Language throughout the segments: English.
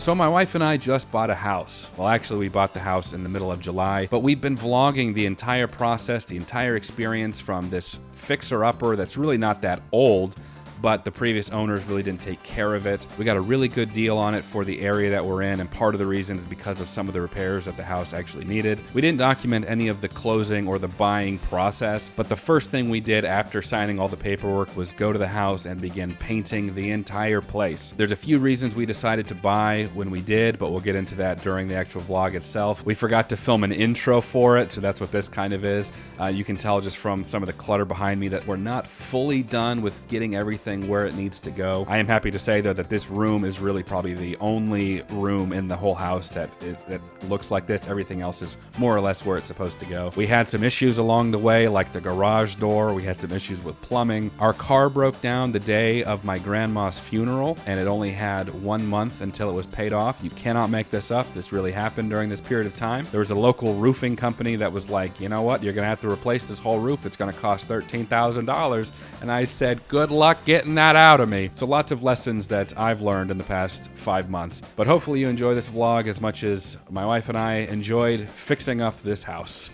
So my wife and I just bought a house. Well, actually we bought the house in the middle of July, but we've been vlogging the entire process, the entire experience from this fixer-upper that's really not that old, but the previous owners really didn't take care of it. We got a really good deal on it for the area that we're in, and part of the reason is because of some of the repairs that the house actually needed. We didn't document any of the closing or the buying process, but the first thing we did after signing all the paperwork was go to the house and begin painting the entire place. There's a few reasons we decided to buy when we did, but we'll get into that during the actual vlog itself. We forgot to film an intro for it, so that's what this kind of is. You can tell just from some of the clutter behind me that we're not fully done with getting everything where it needs to go. I am happy to say though that this room is really probably the only room in the whole house that looks like this. Everything else is more or less where it's supposed to go. We had some issues along the way, like the garage door. We had some issues with plumbing. Our car broke down the day of my grandma's funeral, and it only had 1 month until it was paid off. You cannot make this up. This really happened during this period of time. There was a local roofing company that was like, you know what, you're gonna have to replace this whole roof. It's gonna cost $13,000. And I said, good luck getting that out of me. So lots of lessons that I've learned in the past 5 months. But hopefully you enjoy this vlog as much as my wife and I enjoyed fixing up this house.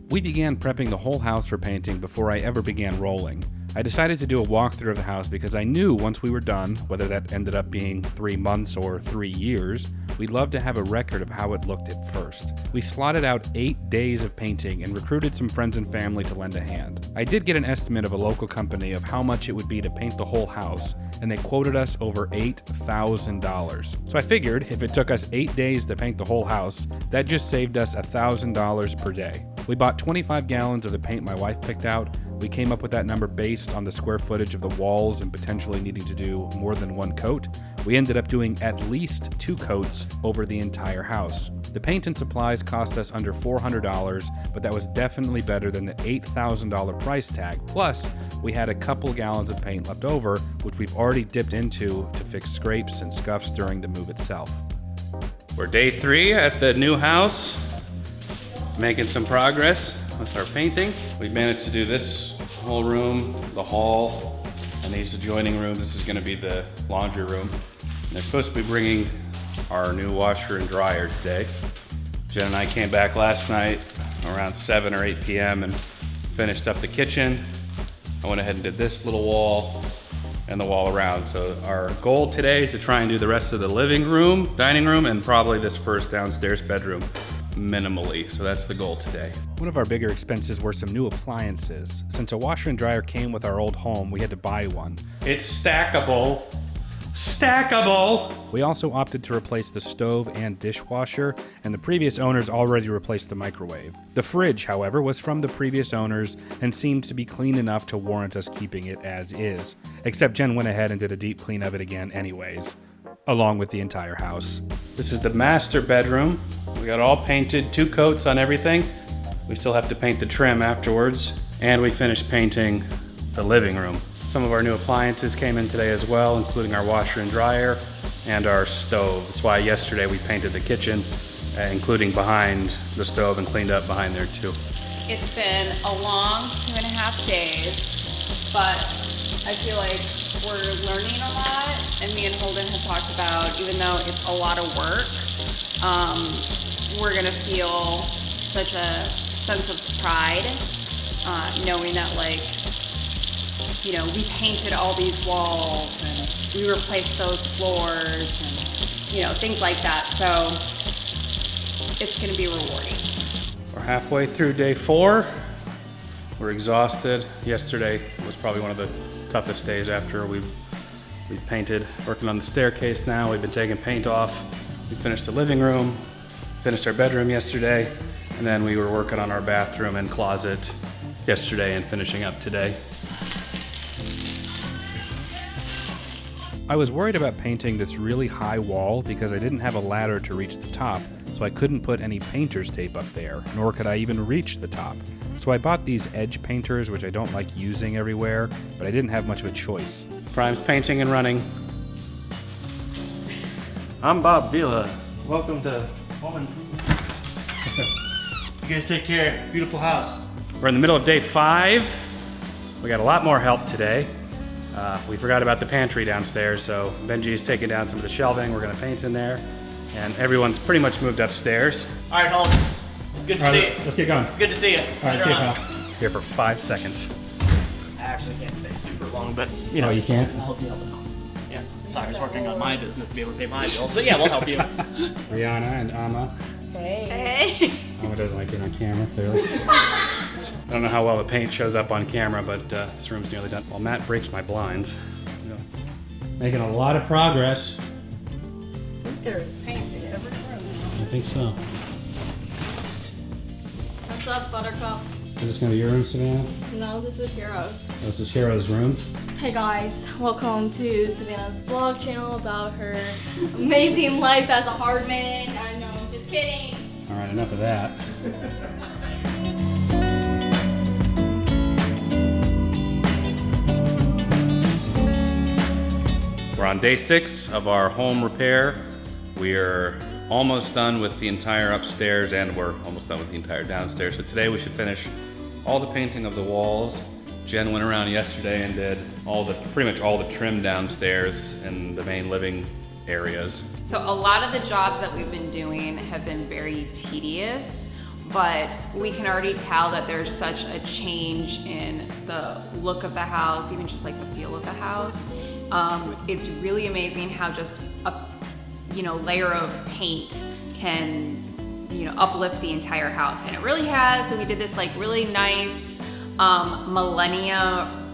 We began prepping the whole house for painting before I ever began rolling. I decided to do a walkthrough of the house because I knew once we were done, whether that ended up being 3 months or 3 years, we'd love to have a record of how it looked at first. We slotted out 8 days of painting and recruited some friends and family to lend a hand. I did get an estimate of a local company of how much it would be to paint the whole house, and they quoted us over $8,000. So I figured if it took us 8 days to paint the whole house, that just saved us $1,000 per day. We bought 25 gallons of the paint my wife picked out. We came up with that number based on the square footage of the walls and potentially needing to do more than 1 coat. We ended up doing at least 2 coats over the entire house. The paint and supplies cost us under $400, but that was definitely better than the $8,000 price tag. Plus, we had a couple gallons of paint left over, which we've already dipped into to fix scrapes and scuffs during the move itself. We're day 3 at the new house, making some progress with our painting. We managed to do this whole room, the hall, and these adjoining rooms. This is gonna be the laundry room. And they're supposed to be bringing our new washer and dryer today. Jen and I came back last night around 7 or 8 p.m. and finished up the kitchen. I went ahead and did this little wall and the wall around. So our goal today is to try and do the rest of the living room, dining room, and probably this first downstairs bedroom minimally. So that's the goal today. One of our bigger expenses were some new appliances. Since a washer and dryer came with our old home, we had to buy one. It's stackable. Stackable! We also opted to replace the stove and dishwasher, and the previous owners already replaced the microwave. The fridge, however, was from the previous owners and seemed to be clean enough to warrant us keeping it as is. Except Jen went ahead and did a deep clean of it again anyways, along with the entire house. This is the master bedroom. We got all painted, 2 coats on everything. We still have to paint the trim afterwards, and we finished painting the living room. Some of our new appliances came in today as well, including our washer and dryer and our stove. That's why yesterday we painted the kitchen, including behind the stove, and cleaned up behind there too. It's been a long 2.5 days, but I feel like we're learning a lot. And me and Holden have talked about, even though it's a lot of work, we're gonna feel such a sense of pride, knowing that, like, you know, we painted all these walls and we replaced those floors and, you know, things like that. So it's gonna be rewarding. We're halfway through day 4. We're exhausted. Yesterday was probably one of the toughest days after we've painted. Working on the staircase now. We've been taking paint off. We finished the living room, finished our bedroom yesterday, and then we were working on our bathroom and closet yesterday and finishing up today. I was worried about painting this really high wall because I didn't have a ladder to reach the top, so I couldn't put any painter's tape up there, nor could I even reach the top. So I bought these edge painters, which I don't like using everywhere, but I didn't have much of a choice. Prime's painting and running. I'm Bob Vila. Welcome to Home Improvement. You guys take care. Beautiful house. We're in the middle of day 5. We got a lot more help today. We forgot about the pantry downstairs, so Benji's taking down some of the shelving. We're gonna paint in there, and everyone's pretty much moved upstairs. All right, Holden. It's good to see you. Let's get going. It's good to see you. All right, see you, pal. Here for 5 seconds. I actually can't stay super long, but Oh, you can't? I'll help you out. Yeah, Simon's working on my business to be able to pay my bills, so yeah, we'll help you. Rihanna and Amma. Hey. Amma doesn't like being on camera, clearly. I don't know how well the paint shows up on camera, but this room's nearly done. Well, Matt breaks my blinds. You know, making a lot of progress. I think there is paint in every room. I think so. What's up, Buttercup? Is this gonna be your room, Savannah? No, this is Heroes. This is Hero's room. Hey guys, welcome to Savannah's vlog channel about her amazing life as a Hardman. I know, just kidding. All right, enough of that. We're on day 6 of our home repair. We're almost done with the entire upstairs and we're almost done with the entire downstairs. So today we should finish all the painting of the walls. Jen went around yesterday and did pretty much all the trim downstairs in the main living areas. So a lot of the jobs that we've been doing have been very tedious, but we can already tell that there's such a change in the look of the house, even just like the feel of the house. It's really amazing how just a layer of paint can uplift the entire house, and it really has. So we did this like really nice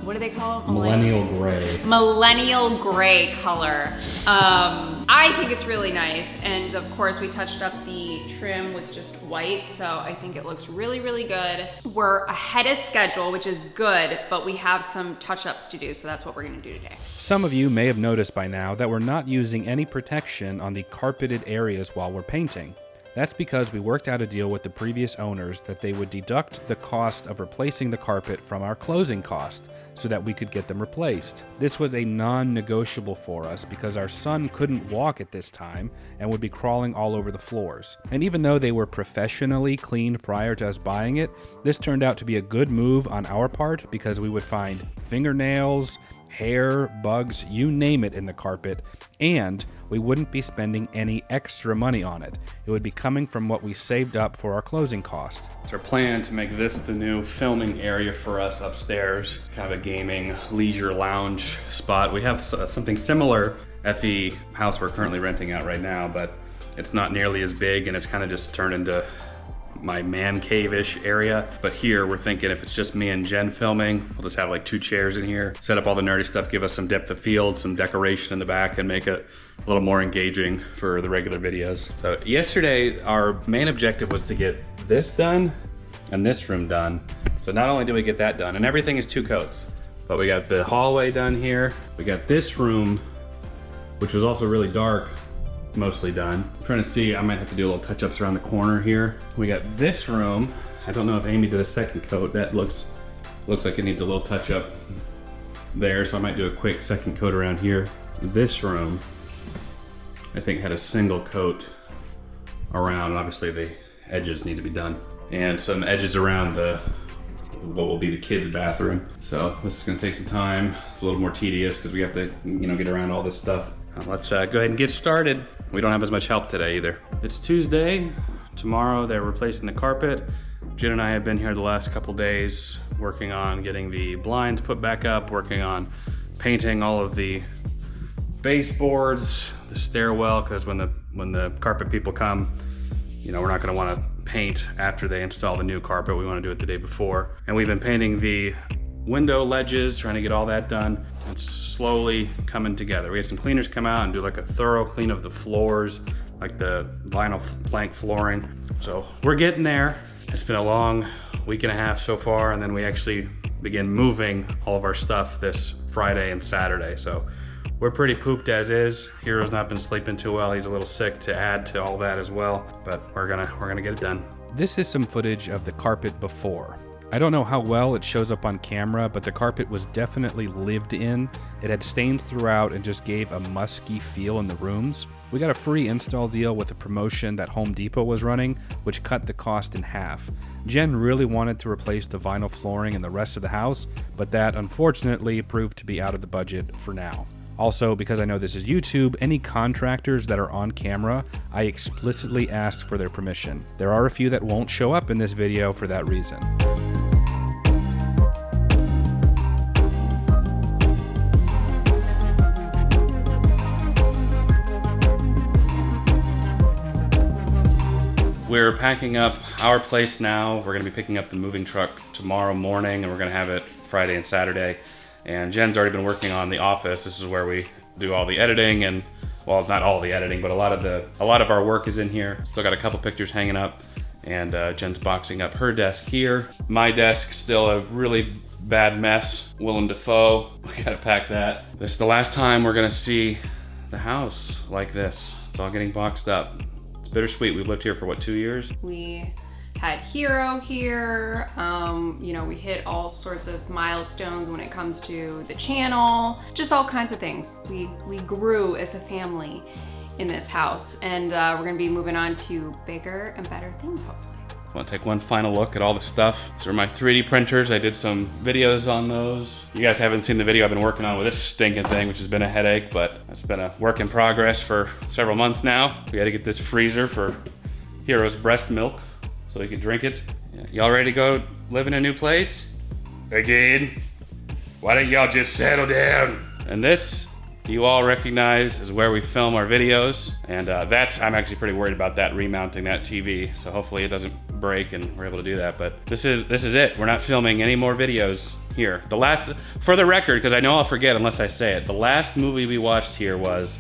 what do they call it? Millennial gray. Millennial gray color. I think it's really nice, and of course we touched up the trim with just white, so I think it looks really, really good. We're ahead of schedule, which is good, but we have some touch-ups to do, so that's what we're gonna do today. Some of you may have noticed by now that we're not using any protection on the carpeted areas while we're painting. That's because we worked out a deal with the previous owners that they would deduct the cost of replacing the carpet from our closing cost so that we could get them replaced. This was a non-negotiable for us because our son couldn't walk at this time and would be crawling all over the floors. And even though they were professionally cleaned prior to us buying it, this turned out to be a good move on our part because we would find fingernails, hair, bugs, you name it in the carpet, and we wouldn't be spending any extra money on it. It would be coming from what we saved up for our closing cost. It's our plan to make this the new filming area for us upstairs, kind of a gaming leisure lounge spot. We have something similar at the house we're currently renting out right now, but it's not nearly as big and it's kind of just turned into my man cave-ish area. But here we're thinking if it's just me and Jen filming, we'll just have like 2 chairs in here, set up all the nerdy stuff, give us some depth of field, some decoration in the back, and make it a little more engaging for the regular videos. So yesterday, our main objective was to get this done and this room done. So not only did we get that done, and everything is 2 coats, but we got the hallway done here. We got this room, which was also really dark, mostly done. I'm trying to see, I might have to do a little touch-ups around the corner here. We got this room. I don't know if Amy did a second coat. That looks like it needs a little touch-up there, so I might do a quick second coat around here. This room, I think, had a single coat around, and obviously the edges need to be done. And some edges around what will be the kids' bathroom. So this is gonna take some time. It's a little more tedious because we have to, get around all this stuff. Let's go ahead and get started. We don't have as much help today either. It's Tuesday. Tomorrow they're replacing the carpet. Jen and I have been here the last couple days working on getting the blinds put back up, working on painting all of the baseboards, the stairwell, because when the carpet people come, we're not gonna wanna paint after they install the new carpet. We wanna do it the day before. And we've been painting the window ledges, trying to get all that done. It's slowly coming together. We had some cleaners come out and do like a thorough clean of the floors, like the vinyl plank flooring. So we're getting there. It's been a long week and a half so far, and then we actually begin moving all of our stuff this Friday and Saturday. So we're pretty pooped as is. Hero's not been sleeping too well. He's a little sick to add to all that as well, but we're gonna get it done. This is some footage of the carpet before. I don't know how well it shows up on camera, but the carpet was definitely lived in. It had stains throughout and just gave a musky feel in the rooms. We got a free install deal with a promotion that Home Depot was running, which cut the cost in half. Jen really wanted to replace the vinyl flooring in the rest of the house, but that unfortunately proved to be out of the budget for now. Also, because I know this is YouTube, any contractors that are on camera, I explicitly asked for their permission. There are a few that won't show up in this video for that reason. We're packing up our place now. We're gonna be picking up the moving truck tomorrow morning, and we're gonna have it Friday and Saturday. And Jen's already been working on the office. This is where we do all the editing, and well, not all the editing, but a lot of our work is in here. Still got a couple pictures hanging up, and Jen's boxing up her desk here. My desk still a really bad mess. Willem Dafoe, we gotta pack that. This is the last time we're gonna see the house like this. It's all getting boxed up. Bittersweet. We've lived here for what, 2 years? We had Hero here. You know, we hit all sorts of milestones when it comes to the channel, just all kinds of things. We grew as a family in this house, and we're gonna be moving on to bigger and better things, hopefully. I want to take one final look at all the stuff. These are my 3D printers. I did some videos on those. You guys haven't seen the video I've been working on with this stinking thing, which has been a headache, but it's been a work in progress for several months now. We got to get this freezer for Hero's breast milk so he can drink it. Yeah. Y'all ready to go live in a new place? Again? Why don't y'all just settle down? And this, you all recognize, is where we film our videos. And I'm actually pretty worried about that, remounting that TV. So hopefully it doesn't break and we're able to do that. But this is it. We're not filming any more videos here. The last, for the record, because I know I'll forget unless I say it, the last movie we watched here was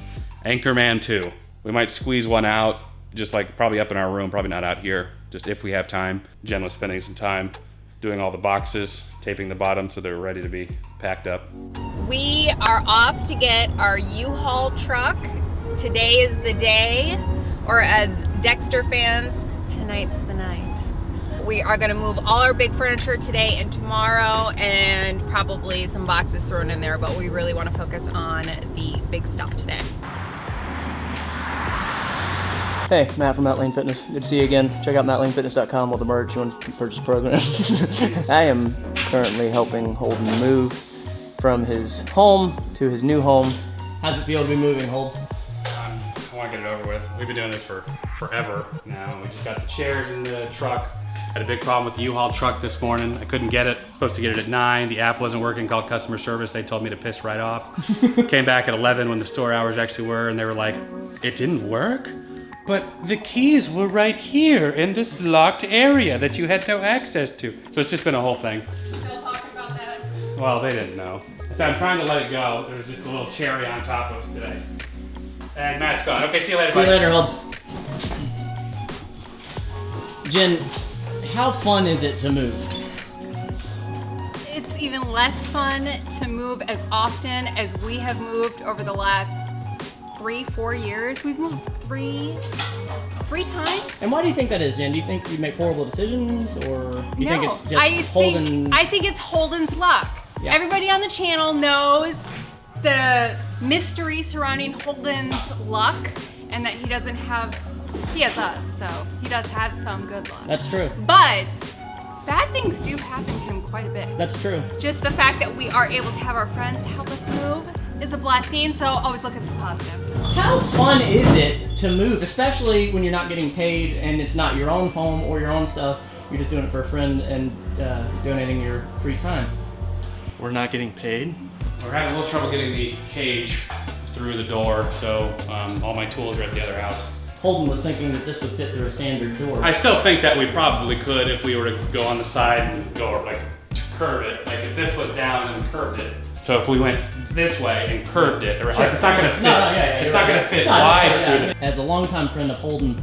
Anchorman 2. We might squeeze one out, just like probably up in our room, probably not out here, just if we have time. Jen was spending some time doing all the boxes, taping the bottom so they're ready to be packed up. We are off to get our U-Haul truck. Today is the day, or as Dexter fans, tonight's the night. We are gonna move all our big furniture today and tomorrow, and probably some boxes thrown in there, but we really wanna focus on the big stuff today. Hey, Matt from Matt Lane Fitness. Good to see you again. Check out mattlanefitness.com with the merch you want to purchase the program. I am currently helping Holden move from his home to his new home. How's it feel to be moving, Holden? I want to get it over with. We've been doing this for forever now. We just got the chairs in the truck. Had a big problem with the U-Haul truck this morning. I couldn't get it. Supposed to get it at 9. The app wasn't working, called customer service. They told me to piss right off. Came back at 11 when the store hours actually were, and they were like, it didn't work? But the keys were right here in this locked area that you had no access to. So it's just been a whole thing. Still talking about that? Well, they didn't know. So I'm trying to let it go. There was just a little cherry on top of it today. And Matt's gone. Okay, see you later, See you buddy. later, Holden. Jen, how fun is it to move? It's even less fun to move as often as we have moved over the last 3-4 years. We've moved three times. And why do you think that is, Jen? Do you think you make horrible decisions, or do you think it's just Holden? I think it's Holden's luck. Yeah. Everybody on the channel knows the mystery surrounding Holden's luck, and that he has us, so he does have some good luck. That's true. But bad things do happen to him quite a bit. That's true. Just the fact that we are able to have our friends to help us move is a blessing, so always look at the positive. How fun is it to move, especially when you're not getting paid and it's not your own home or your own stuff, you're just doing it for a friend and donating your free time? We're not getting paid. We're having a little trouble getting the cage through the door, so all my tools are at the other house. Holden was thinking that this would fit through a standard door. I still think that we probably could if we were to go on the side and go like curve it. Like if this was down and curved it. So if we went this way and curved it, it's not going to fit. It's not going to fit wide through the. As a longtime friend of Holden,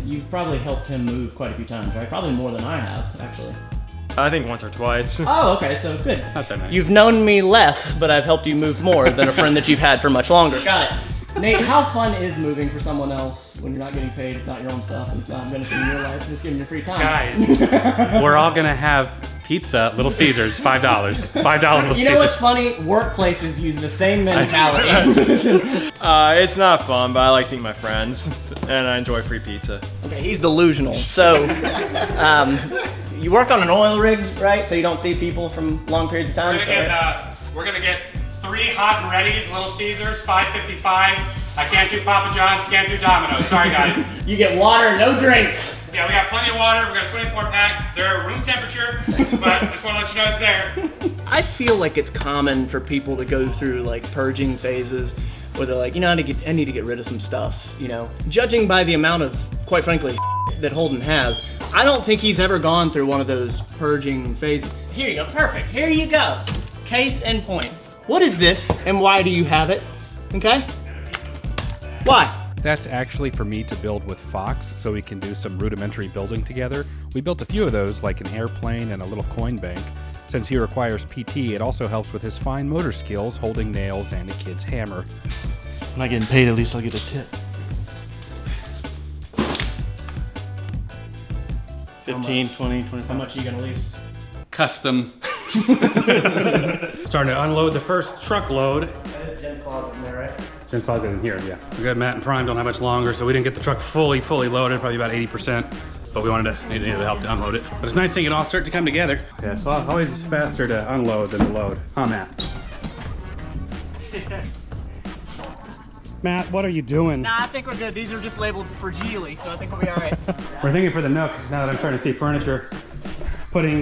you've probably helped him move quite a few times, right? Probably more than I have, actually. I think once or twice. Oh, okay, so good. Not that many. You've known me less, but I've helped you move more than a friend that you've had for much longer. Got it. Nate, how fun is moving for someone else when you're not getting paid, it's not your own stuff, and it's not benefiting your life, it's giving you free time? Guys, we're all gonna have Pizza, Little Caesars, $5. $5 Little Caesars. You know what's funny? Workplaces use the same mentality. It's not fun, but I like seeing my friends, and I enjoy free pizza. Okay, he's delusional. So, you work on an oil rig, right? So you don't see people from long periods of time. We're gonna get 3 hot and readies, Little Caesars, $5.55. I can't do Papa John's, can't do Domino's. Sorry, guys. You get water, no drinks. Yeah, we got plenty of water. We got a 24 pack. They're room temperature, but just want to let you know it's there. I feel like it's common for people to go through like purging phases where they're like, you know, I need to get rid of some stuff, you know. Judging by the amount of, quite frankly, that Holden has, I don't think he's ever gone through one of those purging phases. Here you go, perfect, here you go. Case in point. What is this and why do you have it, okay? Why? That's actually for me to build with Fox so we can do some rudimentary building together. We built a few of those, like an airplane and a little coin bank. Since he requires PT, it also helps with his fine motor skills, holding nails and a kid's hammer. I'm not getting paid, at least I'll get a tip. 15, 20, 25. How much are you gonna leave? Custom. Starting to unload the first truckload. There's a gym closet in there, right? Gym closet in here, yeah. We got Matt and Prime, don't have much longer, so we didn't get the truck fully loaded, probably about 80%. But we needed the help to unload it. But it's nice seeing it all start to come together. Yeah, so always faster to unload than to load. Huh, Matt? Matt, what are you doing? Nah, I think we're good. These are just labeled fragile, so I think we'll be all right. We're thinking for the Nook, now that I'm starting to see furniture, putting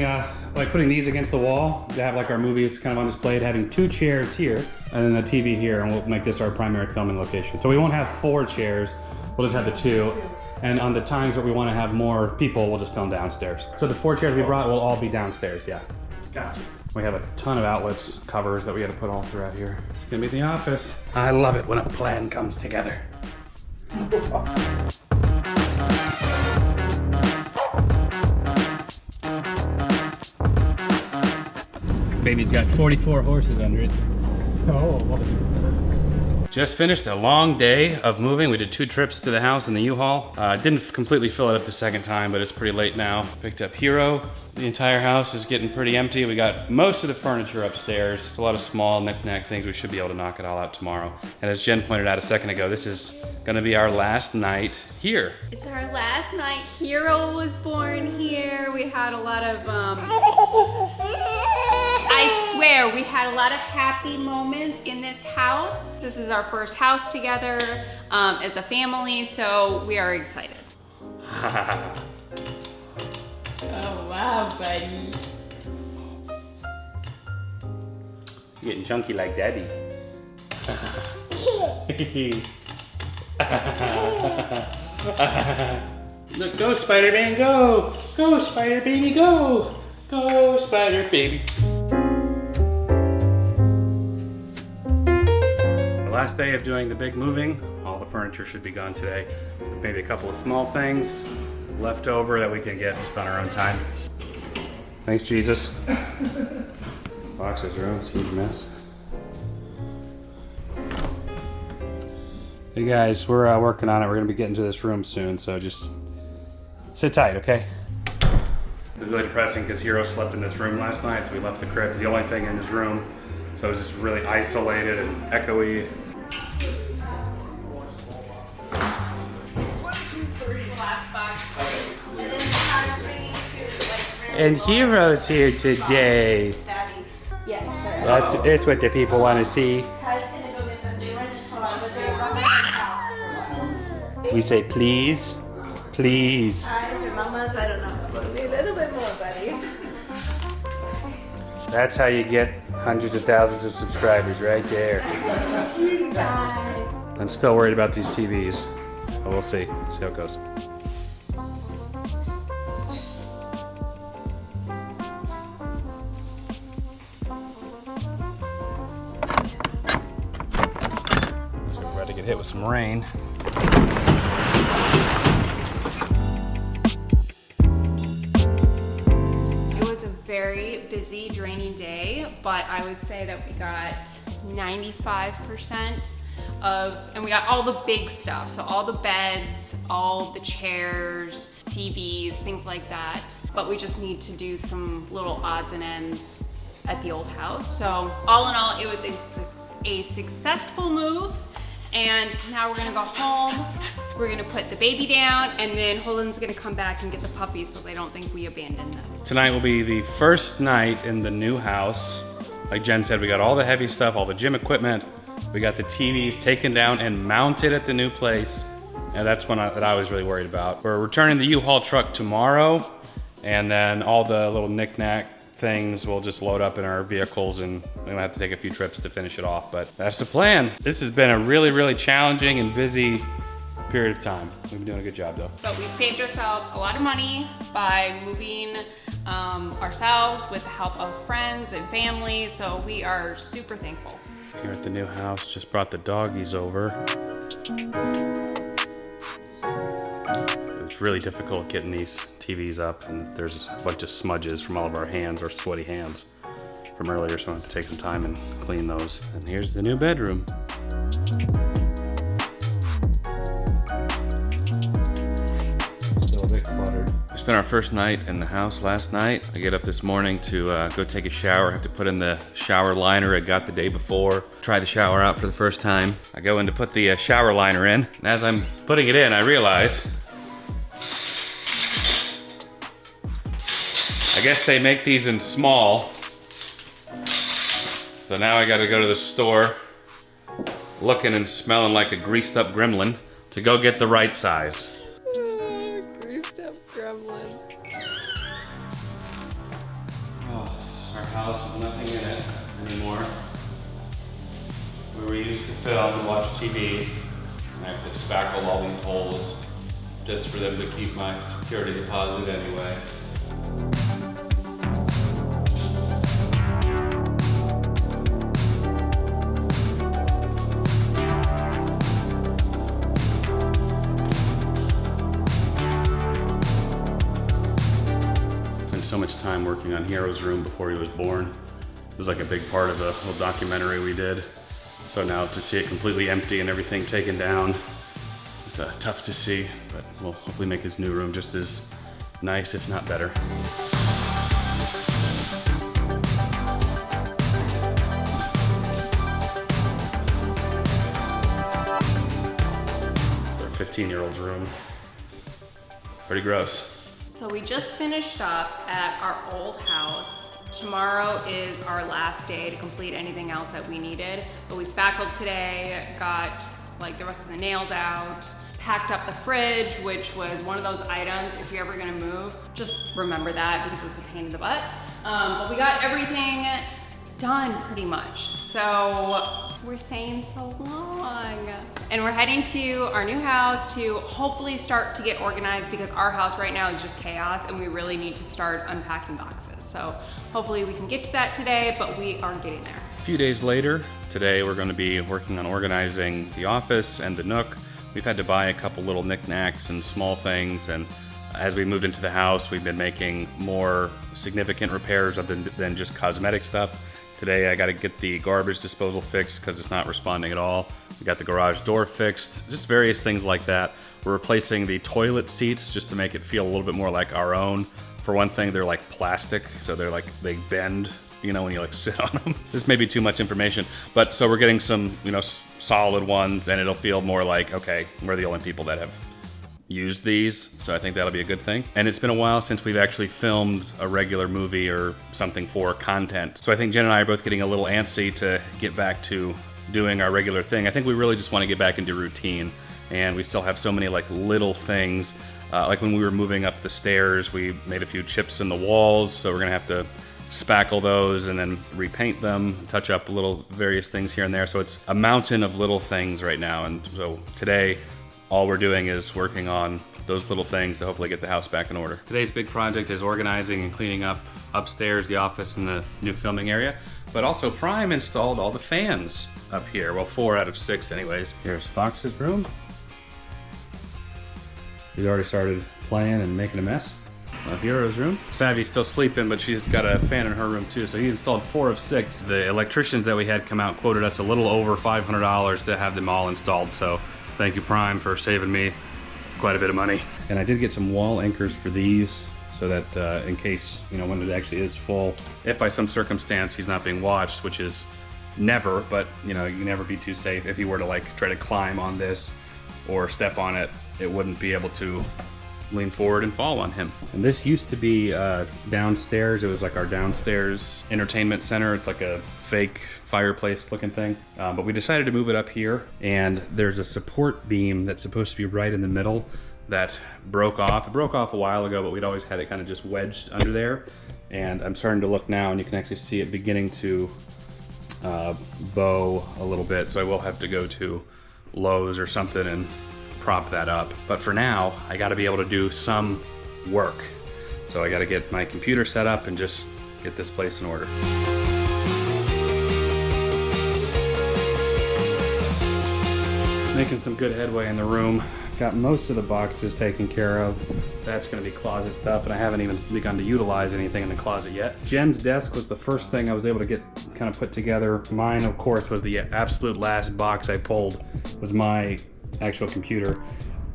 these against the wall to have like our movies kind of on display, having 2 chairs here and then the TV here, and we'll make this our primary filming location. So we won't have 4 chairs, we'll just have the 2. And on the times that we want to have more people, we'll just film downstairs. So the 4 chairs we brought will all be downstairs, yeah. Gotcha. We have a ton of outlets, covers that we had to put all throughout here. It's gonna be the office. I love it when a plan comes together. Baby's got 44 horses under it. Oh. Just finished a long day of moving. We did 2 trips to the house in the U-Haul. Didn't completely fill it up the second time, but it's pretty late now. Picked up Hero. The entire house is getting pretty empty. We got most of the furniture upstairs. There's a lot of small knick-knack things. We should be able to knock it all out tomorrow. And as Jen pointed out a second ago, this is gonna be our last night here. It's our last night. Hero was born here. We had a lot of, I swear, we had a lot of happy moments in this house. This is our first house together as a family, so we are excited. Oh, wow, buddy. You're getting chunky like daddy. Look, go Spider-Man, go! Go Spider-Baby, go! Go Spider-Baby. The last day of doing the big moving, all the furniture should be gone today. Maybe a couple of small things left over that we can get just on our own time. Thanks, Jesus. Boxes room, it's a huge mess. Hey guys, we're working on it. We're gonna be getting to this room soon, so just sit tight, okay? It was really depressing because Hero slept in this room last night, so we left the crib. It's the only thing in his room, so it was just really isolated and echoey. And Hero's here today. That's what the people want to see. We say please, please. That's how you get hundreds of thousands of subscribers right there. I'm still worried about these TVs, but we'll see how it goes. So we're about to get hit with some rain. Very busy, draining day, but I would say that we got 95% and we got all the big stuff. So all the beds, all the chairs, TVs, things like that. But we just need to do some little odds and ends at the old house. So all in all, it was a successful move. And now we're gonna go home. We're gonna put the baby down, and then Holden's gonna come back and get the puppies so they don't think we abandoned them. Tonight will be the first night in the new house. Like Jen said, we got all the heavy stuff, all the gym equipment. We got the TVs taken down and mounted at the new place. And that's one that I was really worried about. We're returning the U-Haul truck tomorrow, and then all the little knick-knack things we'll just load up in our vehicles, and we might have to take a few trips to finish it off, but that's the plan. This has been a really, really challenging and busy period of time. We've been doing a good job though. But we saved ourselves a lot of money by moving ourselves with the help of friends and family, so we are super thankful. Here at the new house, just brought the doggies over. It's really difficult getting these TVs up, and there's a bunch of smudges from all of our hands, our sweaty hands from earlier, so I have to take some time and clean those. And here's the new bedroom. Still a bit cluttered. We spent our first night in the house last night. I get up this morning to go take a shower. I have to put in the shower liner I got the day before. Try the shower out for the first time. I go in to put the shower liner in, and as I'm putting it in, I realize I guess they make these in small. So now I gotta go to the store looking and smelling like a greased up gremlin to go get the right size. Greased up gremlin. Oh, our house has nothing in it anymore. Where we used to film and watch TV, I have to spackle all these holes just for them to keep my security deposit anyway. So much time working on Hero's room before he was born. It was like a big part of the whole documentary we did. So now to see it completely empty and everything taken down, it's tough to see, but we'll hopefully make his new room just as nice, if not better. It's our 15-year-old's room. Pretty gross. So we just finished up at our old house. Tomorrow is our last day to complete anything else that we needed. But we spackled today, got like the rest of the nails out, packed up the fridge, which was one of those items, if you're ever gonna move, just remember that because it's a pain in the butt. But we got everything done pretty much. So we're saying so long. And we're heading to our new house to hopefully start to get organized because our house right now is just chaos and we really need to start unpacking boxes. So hopefully we can get to that today, but we are getting there. A few days later, today we're going to be working on organizing the office and the Nook. We've had to buy a couple little knickknacks and small things, and as we moved into the house, we've been making more significant repairs than just cosmetic stuff. Today I got to get the garbage disposal fixed because it's not responding at all. We got the garage door fixed, just various things like that. We're replacing the toilet seats just to make it feel a little bit more like our own. For one thing, they're like plastic, so they bend, you know, when you like sit on them. This may be too much information, but so we're getting some, you know, solid ones, and it'll feel more like, okay, we're the only people that have used these, so I think that'll be a good thing. And it's been a while since we've actually filmed a regular movie or something for content. So I think Jen and I are both getting a little antsy to get back to doing our regular thing. I think we really just want to get back into routine, and we still have so many like little things. Like when we were moving up the stairs, we made a few chips in the walls, so we're gonna have to spackle those and then repaint them, touch up little various things here and there. So it's a mountain of little things right now, and so today all we're doing is working on those little things to hopefully get the house back in order. Today's big project is organizing and cleaning up upstairs, the office, and the new filming area. But also Prime installed all the fans up here. Well, 4 out of 6 anyways. Here's Fox's room. He's already started playing and making a mess. Hero's room. Savvy's still sleeping, but she's got a fan in her room too, so he installed 4 of 6. The electricians that we had come out quoted us a little over $500 to have them all installed, so thank you, Prime, for saving me quite a bit of money. And I did get some wall anchors for these, so that in case, you know, when it actually is full, if by some circumstance he's not being watched, which is never, but you know, you can never be too safe. If he were to like try to climb on this or step on it, it wouldn't be able to lean forward and fall on him. And this used to be downstairs. It was like our downstairs entertainment center. It's like a fake fireplace looking thing. But we decided to move it up here, and there's a support beam that's supposed to be right in the middle that broke off. It broke off a while ago, but we'd always had it kind of just wedged under there. And I'm starting to look now, and you can actually see it beginning to bow a little bit. So I will have to go to Lowe's or something and prop that up. But for now, I gotta be able to do some work. So I gotta get my computer set up and just get this place in order. Making some good headway in the room. Got most of the boxes taken care of. That's gonna be closet stuff, and I haven't even begun to utilize anything in the closet yet. Jen's desk was the first thing I was able to get kind of put together. Mine, of course, was the absolute last box I pulled, was my actual computer.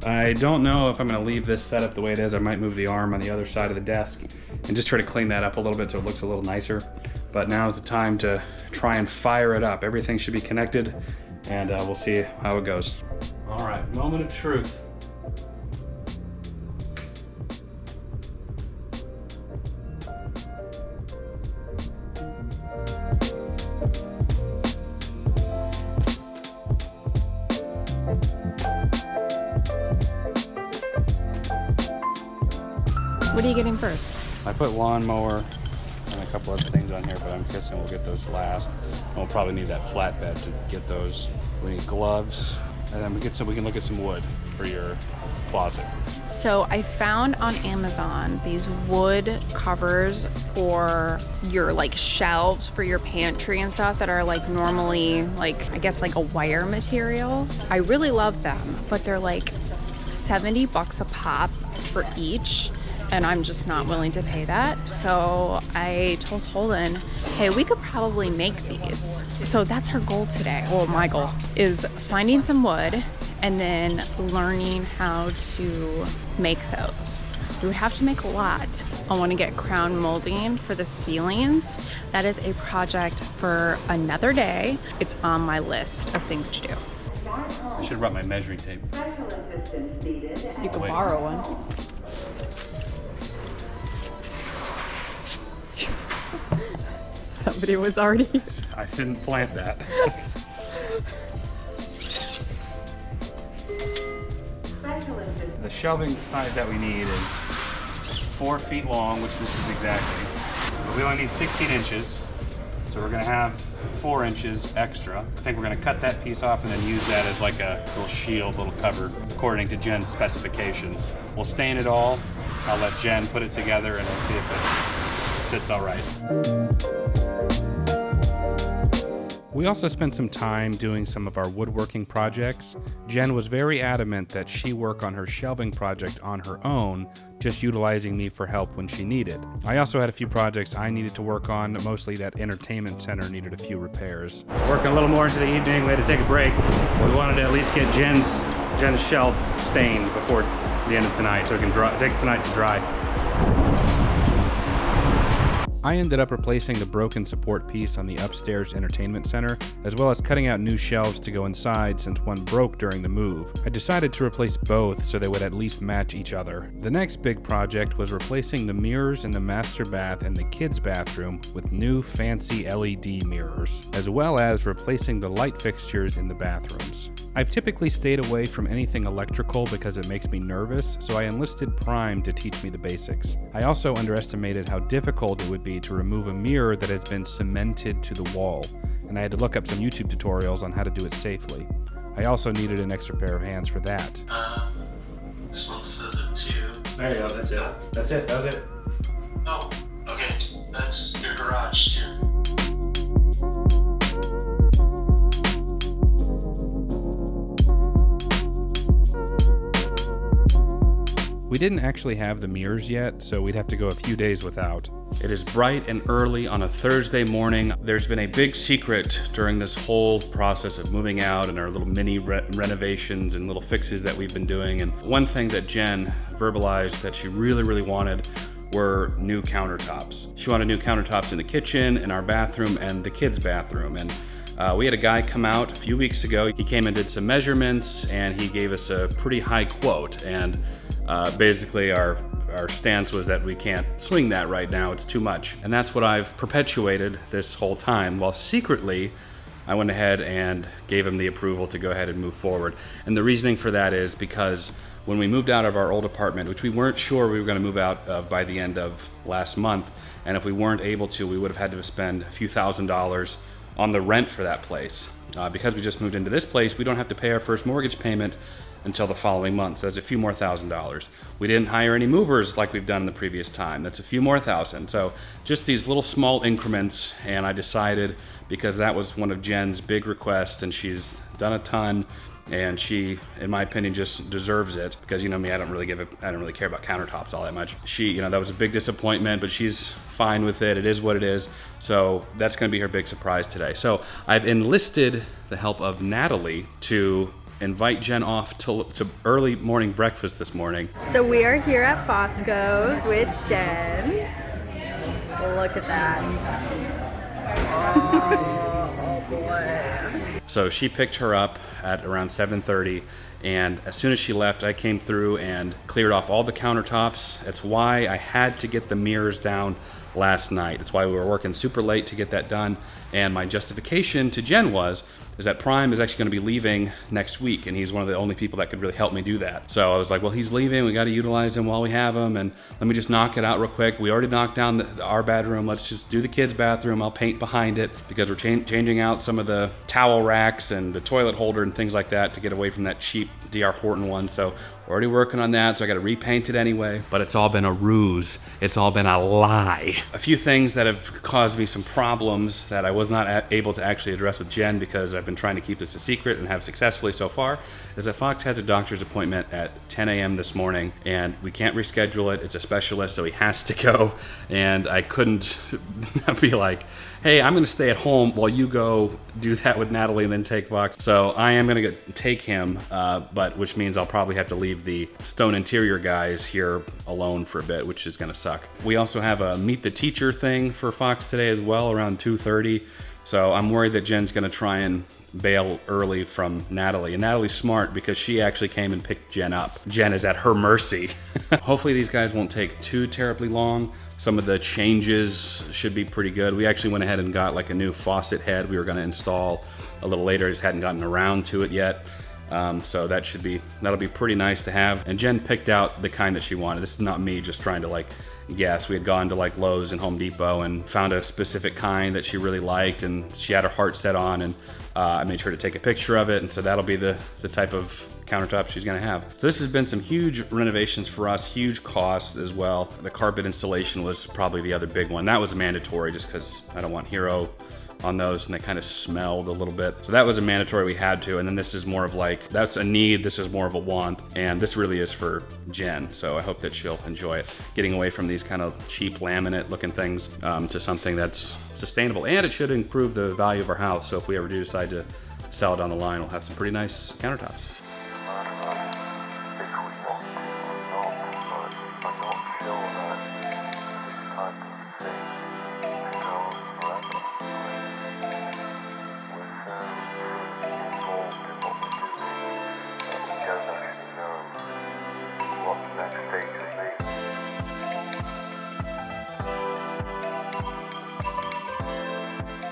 I don't know if I'm gonna leave this set up the way it is. I might move the arm on the other side of the desk and just try to clean that up a little bit so it looks a little nicer. But now's the time to try and fire it up. Everything should be connected, and we'll see how it goes. All right, moment of truth. What are you getting first? I put lawnmower and a couple other things on here, but I'm guessing we'll get those last. And we'll probably need that flatbed to get those. We need gloves, and then we can look at some wood for your closet. So I found on Amazon these wood covers for your like shelves for your pantry and stuff that are like normally like, I guess like a wire material. I really love them, but they're like $70 a pop for each. And I'm just not willing to pay that. So I told Holden, hey, we could probably make these. So that's our goal today. Well, my goal is finding some wood and then learning how to make those. We would have to make a lot. I want to get crown molding for the ceilings. That is a project for another day. It's on my list of things to do. I should have brought my measuring tape. You could borrow one. Somebody was already. I didn't plant that. The shelving size that we need is 4 feet long, which this is exactly. But we only need 16 inches, so we're gonna have 4 inches extra. I think we're gonna cut that piece off and then use that as like a little shield, little cover, according to Jen's specifications. We'll stain it all. I'll let Jen put it together and we'll see if it sits all right. We also spent some time doing some of our woodworking projects. Jen was very adamant that she work on her shelving project on her own, just utilizing me for help when she needed. I also had a few projects I needed to work on, mostly that entertainment center needed a few repairs. Working a little more into the evening, we had to take a break. We wanted to at least get Jen's shelf stained before the end of tonight, so we can take tonight to dry. I ended up replacing the broken support piece on the upstairs entertainment center, as well as cutting out new shelves to go inside since one broke during the move. I decided to replace both so they would at least match each other. The next big project was replacing the mirrors in the master bath and the kids' bathroom with new fancy LED mirrors, as well as replacing the light fixtures in the bathrooms. I've typically stayed away from anything electrical because it makes me nervous, so I enlisted Prime to teach me the basics. I also underestimated how difficult it would be to remove a mirror that has been cemented to the wall, and I had to look up some YouTube tutorials on how to do it safely. I also needed an extra pair of hands for that. This one says it too. There you go, that's it. That's it, that was it. Oh, okay. That's your garage too. We We didn't actually have the mirrors yet, so we'd have to go a few days without. It is bright and early on a Thursday morning. There's been a big secret during this whole process of moving out and our little mini renovations and little fixes that we've been doing. And one thing that Jen verbalized that she really wanted were new countertops. She wanted new countertops in the kitchen, in our bathroom, and the kids' bathroom. And we had a guy come out a few weeks ago. He came and did some measurements, and he gave us a pretty high quote. And basically our stance was that we can't swing that right now, it's too much. And that's what I've perpetuated this whole time, while secretly I went ahead and gave him the approval to go ahead and move forward. And the reasoning for that is because when we moved out of our old apartment, which we weren't sure we were gonna move out of by the end of last month, and if we weren't able to, we would have had to spend a few $1,000s on the rent for that place. Because we just moved into this place, we don't have to pay our first mortgage payment until the following month, so that's a few more $1,000s. We didn't hire any movers like we've done in the previous time. That's a few more thousand. So just these little small increments, and I decided, because that was one of Jen's big requests, and she's done a ton, and she, in my opinion, just deserves it, because you know me, I don't really care about countertops all that much. She, you know, that was a big disappointment, but she's fine with it. It is what it is. So that's gonna be her big surprise today. So I've enlisted the help of Natalie to invite Jen off to early morning breakfast this morning. So we are here at Fosco's with Jen. Look at that. Oh boy. So she picked her up at around 7:30, and as soon as she left, I came through and cleared off all the countertops. That's why I had to get the mirrors down last night. That's why we were working super late to get that done. And my justification to Jen is that Prime is actually going to be leaving next week, and he's one of the only people that could really help me do that. So I was like, well, he's leaving, we got to utilize him while we have him, and let me just knock it out real quick. We already knocked down our bedroom, let's just do the kids' bathroom. I'll paint behind it, because we're changing out some of the towel racks and the toilet holder and things like that to get away from that cheap DR Horton one. So we're already working on that, so I got to repaint it anyway. But it's all been a ruse. It's all been a lie. A few things that have caused me some problems that I was not able to actually address with Jen, because I've been trying to keep this a secret and have successfully so far, is that Fox has a doctor's appointment at 10 a.m. this morning, and we can't reschedule it. It's a specialist, so he has to go. And I couldn't be like, hey, I'm gonna stay at home while you go do that with Natalie and then take Fox. So I am gonna take him, but which means I'll probably have to leave the stone interior guys here alone for a bit, which is gonna suck. We also have a meet the teacher thing for Fox today as well, around 2:30. So I'm worried that Jen's gonna try and bail early from Natalie. And Natalie's smart, because she actually came and picked Jen up. Jen is at her mercy. Hopefully these guys won't take too terribly long. Some of the changes should be pretty good. We actually went ahead and got like a new faucet head we were gonna install a little later, just hadn't gotten around to it yet. So that'll be pretty nice to have. And Jen picked out the kind that she wanted. This is not me just trying to like guess. We had gone to like Lowe's and Home Depot and found a specific kind that she really liked, and she had her heart set on, and I made sure to take a picture of it, and so that'll be the type of countertop she's gonna have. So this has been some huge renovations for us, huge costs as well. The carpet installation was probably the other big one. That was mandatory, just because I don't want Hero on those, and they kind of smelled a little bit. So that was a mandatory, we had to. And then this is more of like, that's a need, this is more of a want. And this really is for Jen. So I hope that she'll enjoy it. Getting away from these kind of cheap laminate looking things to something that's sustainable. And it should improve the value of our house. So if we ever do decide to sell it down the line, we'll have some pretty nice countertops.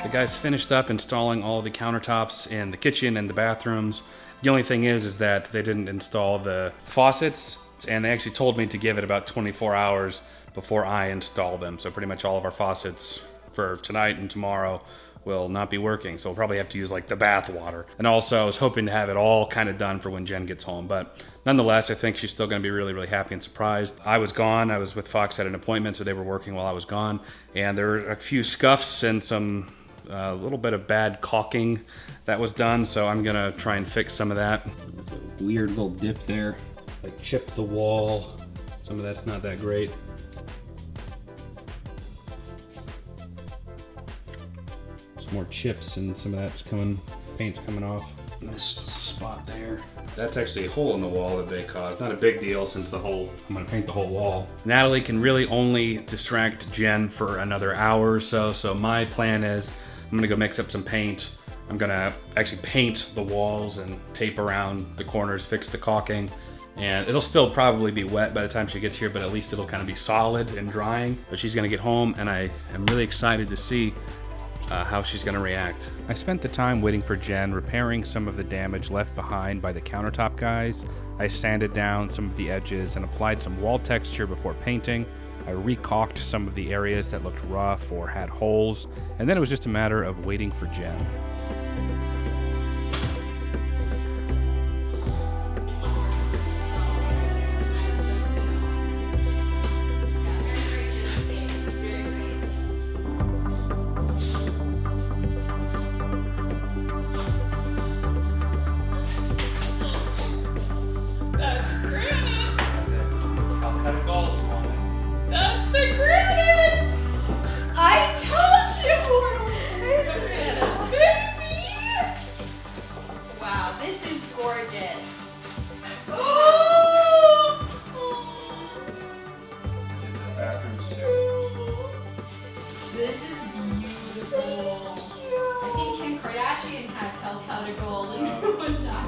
The guys finished up installing all the countertops in the kitchen and the bathrooms. The only thing is that they didn't install the faucets, and they actually told me to give it about 24 hours before I install them. So pretty much all of our faucets for tonight and tomorrow will not be working. So we'll probably have to use like the bath water. And also I was hoping to have it all kind of done for when Jen gets home. But nonetheless, I think she's still gonna be really, really happy and surprised. I was gone, I was with Fox at an appointment, so they were working while I was gone. And there were a few scuffs and some a little bit of bad caulking that was done, so I'm gonna try and fix some of that. Weird little dip there. I chipped the wall Some of that's not that great. Some more chips and some of that's paint's coming off. Missed spot there. That's actually a hole in the wall that they caused. Not a big deal since I'm gonna paint the whole wall. Natalie can really only distract Jen for another hour or so. So my plan is I'm gonna go mix up some paint. I'm gonna actually paint the walls and tape around the corners, fix the caulking. And it'll still probably be wet by the time she gets here, but at least it'll kind of be solid and drying. But she's gonna get home and I am really excited to see how she's gonna react. I spent the time waiting for Jen, repairing some of the damage left behind by the countertop guys. I sanded down some of the edges and applied some wall texture before painting. I re-caulked some of the areas that looked rough or had holes, and then it was just a matter of waiting for Jen.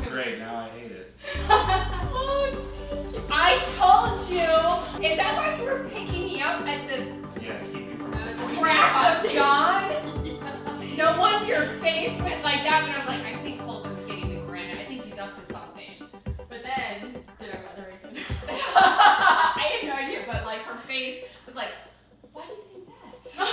Great, now I hate it. I told you! Is that why you were picking me up at the keep you from crack of dawn? No wonder your face went like that when I was like, I think Holden's getting the granite. I think he's up to something. But then, did I weather it? I had no idea, but like her face was like, why do you think that?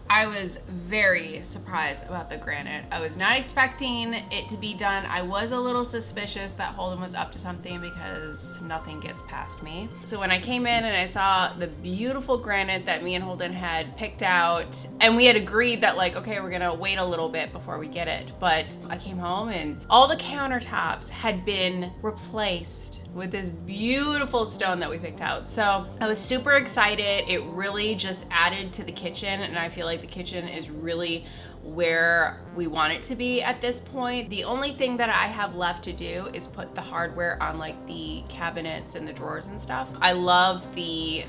I was very surprised about the granite. I was not expecting it to be done. I was a little suspicious that Holden was up to something because nothing gets past me. So when I came in and I saw the beautiful granite that me and Holden had picked out, and we had agreed that like, okay, we're gonna wait a little bit before we get it. But I came home and all the countertops had been replaced with this beautiful stone that we picked out. So I was super excited. It really just added to the kitchen, and I feel like the kitchen is really where we want it to be at this point. The only thing that I have left to do is put the hardware on like the cabinets and the drawers and stuff. I love the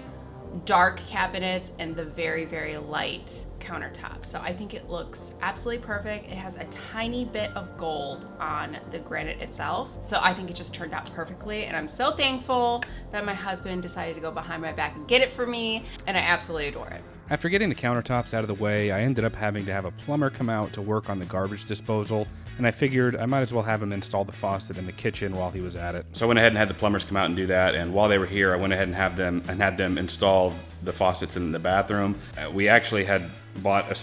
dark cabinets and the very, very light countertop. So I think it looks absolutely perfect. It has a tiny bit of gold on the granite itself. So I think it just turned out perfectly. And I'm so thankful that my husband decided to go behind my back and get it for me. And I absolutely adore it. After getting the countertops out of the way, I ended up having to have a plumber come out to work on the garbage disposal, and I figured I might as well have him install the faucet in the kitchen while he was at it. So I went ahead and had the plumbers come out and do that, and while they were here, I went ahead and had them install the faucets in the bathroom. We actually had bought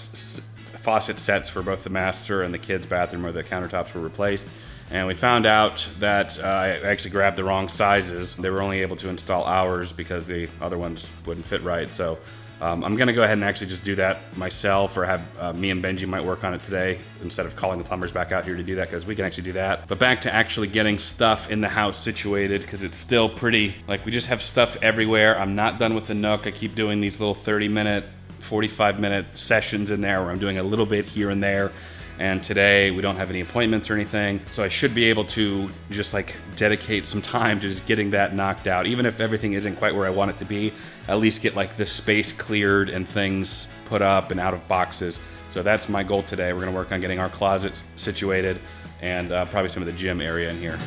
faucet sets for both the master and the kids' bathroom where the countertops were replaced. And we found out that I actually grabbed the wrong sizes. They were only able to install ours because the other ones wouldn't fit right. So I'm gonna go ahead and actually just do that myself, or have me and Benji might work on it today instead of calling the plumbers back out here to do that, because we can actually do that. But back to actually getting stuff in the house situated, because it's still pretty, like, we just have stuff everywhere. I'm not done with the Nook. I keep doing these little 30-minute, 45-minute sessions in there where I'm doing a little bit here and there. And today we don't have any appointments or anything, so I should be able to just like dedicate some time to just getting that knocked out. Even if everything isn't quite where I want it to be, at least get like the space cleared and things put up and out of boxes. So that's my goal today. We're gonna work on getting our closets situated and probably some of the gym area in here.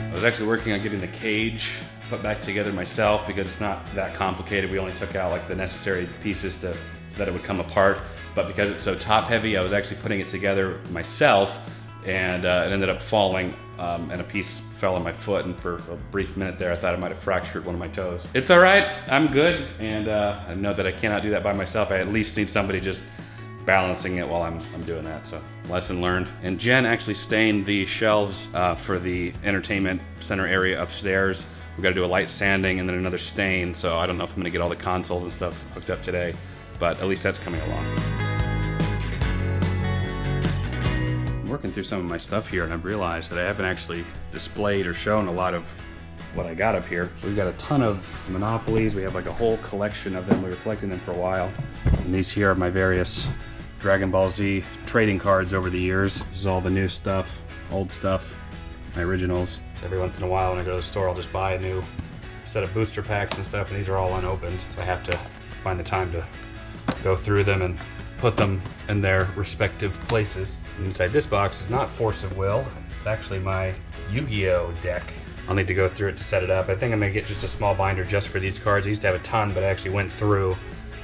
I was actually working on getting the cage put back together myself because it's not that complicated. We only took out like the necessary pieces so that it would come apart. But because it's so top heavy, I was actually putting it together myself, and it ended up falling, and a piece fell on my foot, and for a brief minute there I thought I might have fractured one of my toes. It's all right, I'm good, and I know that I cannot do that by myself. I at least need somebody just balancing it while I'm doing that, so lesson learned. And Jen actually stained the shelves for the entertainment center area upstairs. We gotta do a light sanding and then another stain, so I don't know if I'm gonna get all the consoles and stuff hooked up today, but at least that's coming along. working through some of my stuff here, and I've realized that I haven't actually displayed or shown a lot of what I got up here. We've got a ton of Monopolies. We have like a whole collection of them. We were collecting them for a while. And these here are my various Dragon Ball Z trading cards over the years. This is all the new stuff, old stuff, my originals. Every once in a while when I go to the store, I'll just buy a new set of booster packs and stuff, and these are all unopened. So I have to find the time to go through them and put them in their respective places. And inside this box is not Force of Will. It's actually my Yu-Gi-Oh deck. I'll need to go through it to set it up. I think I'm gonna get just a small binder just for these cards. I used to have a ton, but I actually went through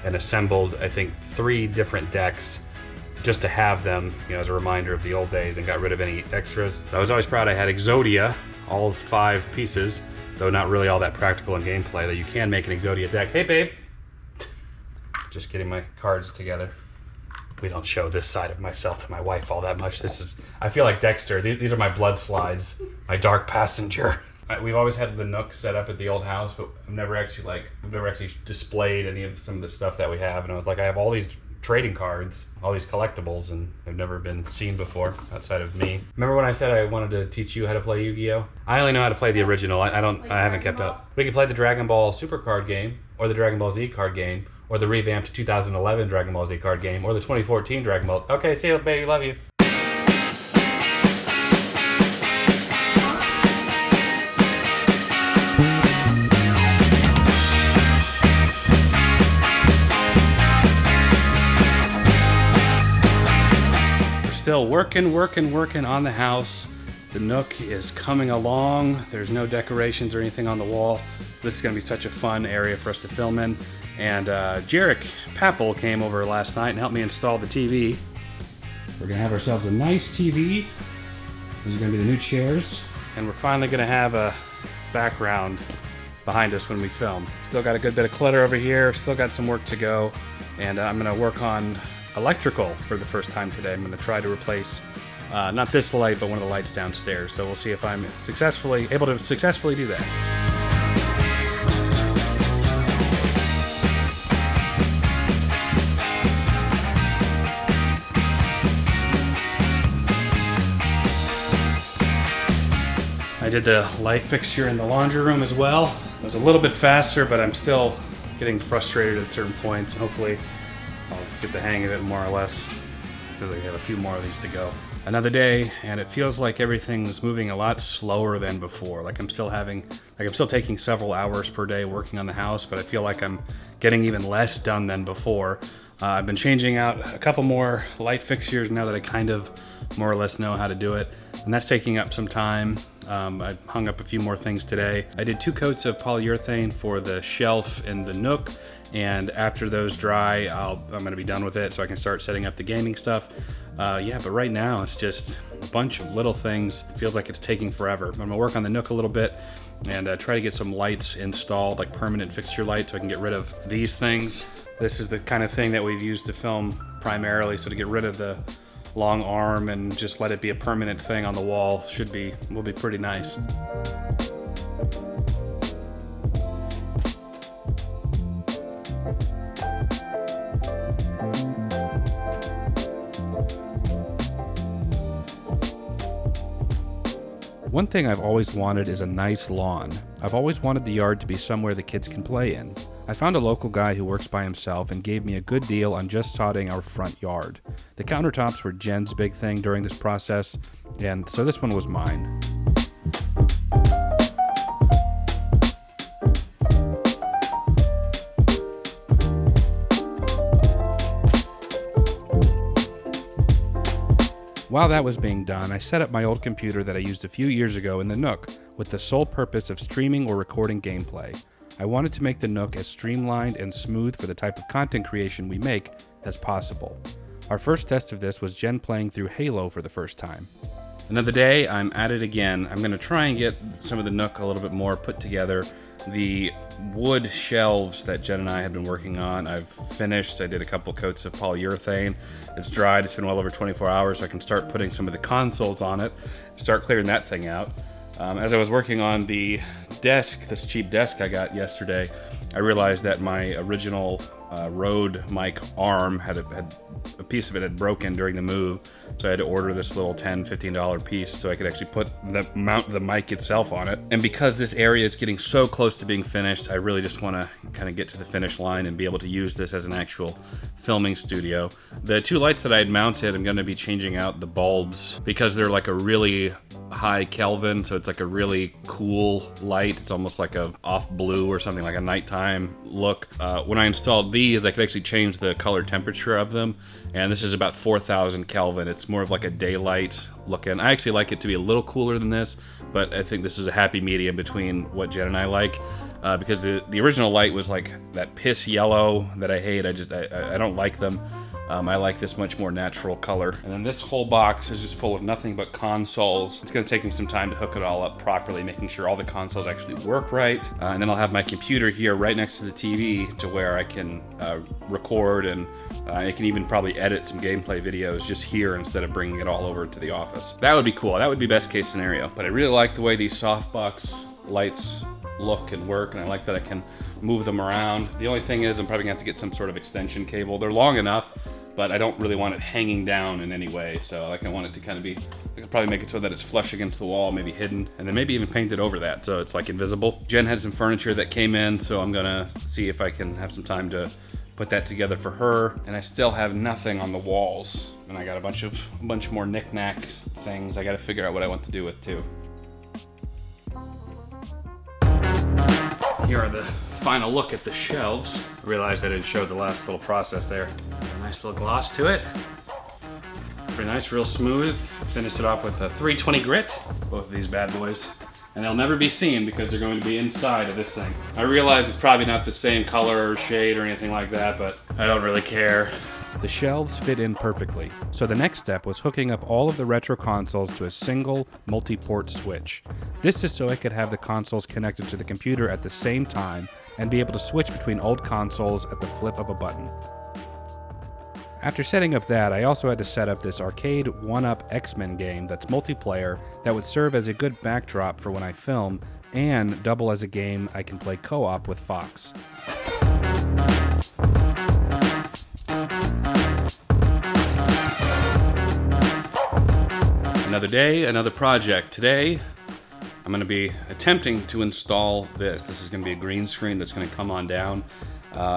and assembled, I think, 3 different decks just to have them, you know, as a reminder of the old days, and got rid of any extras. I was always proud I had Exodia, all 5 pieces, though not really all that practical in gameplay, though you can make an Exodia deck. Hey, babe. Just getting my cards together. We don't show this side of myself to my wife all that much. I feel like Dexter. These are my blood slides, my dark passenger. We've always had the Nook set up at the old house, but we've never actually displayed any of some of the stuff that we have. And I was like, I have all these trading cards, all these collectibles, and they've never been seen before outside of me. Remember when I said I wanted to teach you how to play Yu-Gi-Oh? I only know how to play the original. I haven't kept up. We can play the Dragon Ball Super card game, or the Dragon Ball Z card game, or the revamped 2011 Dragon Ball Z card game, or the 2014 Dragon Ball. Okay, see you, baby, love you. Still working on the house. The Nook is coming along. There's no decorations or anything on the wall. This is gonna be such a fun area for us to film in. And Jarek Papel came over last night and helped me install the TV. We're gonna have ourselves a nice TV. These are gonna be the new chairs. And we're finally gonna have a background behind us when we film. Still got a good bit of clutter over here. Still got some work to go. And I'm gonna work on electrical for the first time today. I'm gonna try to replace, not this light, but one of the lights downstairs. So we'll see if I'm able to successfully do that. I did the light fixture in the laundry room as well. It was a little bit faster, but I'm still getting frustrated at certain points. Hopefully I'll get the hang of it more or less, because I have a few more of these to go. Another day, and it feels like everything's moving a lot slower than before. Like I'm still taking several hours per day working on the house, but I feel like I'm getting even less done than before. I've been changing out a couple more light fixtures now that I kind of more or less know how to do it, and that's taking up some time. I hung up a few more things today. I did 2 coats of polyurethane for the shelf in the Nook, and after those dry, I'm gonna be done with it so I can start setting up the gaming stuff. Yeah, but right now it's just a bunch of little things. It feels like it's taking forever. I'm gonna work on the Nook a little bit and try to get some lights installed, like permanent fixture lights, so I can get rid of these things. This is the kind of thing that we've used to film primarily, so to get rid of the long arm and just let it be a permanent thing on the wall will be pretty nice. One thing I've always wanted is a nice lawn. I've always wanted the yard to be somewhere the kids can play in. I found a local guy who works by himself and gave me a good deal on just sodding our front yard. The countertops were Jen's big thing during this process, and so this one was mine. While that was being done, I set up my old computer that I used a few years ago in the Nook with the sole purpose of streaming or recording gameplay. I wanted to make the Nook as streamlined and smooth for the type of content creation we make as possible. Our first test of this was Jen playing through Halo for the first time. Another day, I'm at it again. I'm gonna try and get some of the Nook a little bit more put together. The wood shelves that Jen and I had been working on, I've finished. I did a couple coats of polyurethane. It's dried, it's been well over 24 hours, so I can start putting some of the consoles on it, start clearing that thing out. As I was working on the desk, this cheap desk I got yesterday, I realized that my original Rode mic arm had a piece of it had broken during the move, so I had to order this little $10, $15 piece so I could actually mount the mic itself on it. And because this area is getting so close to being finished, I really just want to kind of get to the finish line and be able to use this as an actual filming studio. The two lights that I had mounted, I'm going to be changing out the bulbs because they're like a really high Kelvin, so it's like a really cool light. It's almost like a off blue or something, like a nighttime look. When I installed these, I could actually change the color temperature of them, and this is about 4,000 Kelvin. It's more of like a daylight looking. I actually like it to be a little cooler than this, but I think this is a happy medium between what Jen and I like. Because the original light was like that piss yellow that I hate. I don't like them. I like this much more natural color. And then this whole box is just full of nothing but consoles. It's gonna take me some time to hook it all up properly, making sure all the consoles actually work right. And then I'll have my computer here right next to the TV to where I can record, and I can even probably edit some gameplay videos just here instead of bringing it all over to the office. That would be cool. That would be best case scenario. But I really like the way these softbox lights look and work, and I like that I can move them around. The only thing is I'm probably gonna have to get some sort of extension cable. They're long enough, but I don't really want it hanging down in any way, so like I want it to kind of be, I could probably make it so that it's flush against the wall, maybe hidden, and then maybe even paint it over that so it's like invisible. Jen had some furniture that came in, so I'm gonna see if I can have some time to put that together for her. And I still have nothing on the walls, and I got a bunch more knickknacks things I gotta figure out what I want to do with too. Here are the final look at the shelves. I realized I didn't show the last little process there. A nice little gloss to it. Pretty nice, real smooth. Finished it off with a 320 grit, both of these bad boys. And they'll never be seen because they're going to be inside of this thing. I realize it's probably not the same color or shade or anything like that, but I don't really care. The shelves fit in perfectly, so the next step was hooking up all of the retro consoles to a single multi-port switch. This is so I could have the consoles connected to the computer at the same time and be able to switch between old consoles at the flip of a button. After setting up that, I also had to set up this arcade 1-up X-Men game that's multiplayer that would serve as a good backdrop for when I film and double as a game I can play co-op with Fox. Another day, another project. Today, I'm going to be attempting to install this. This is going to be a green screen that's going to come on down.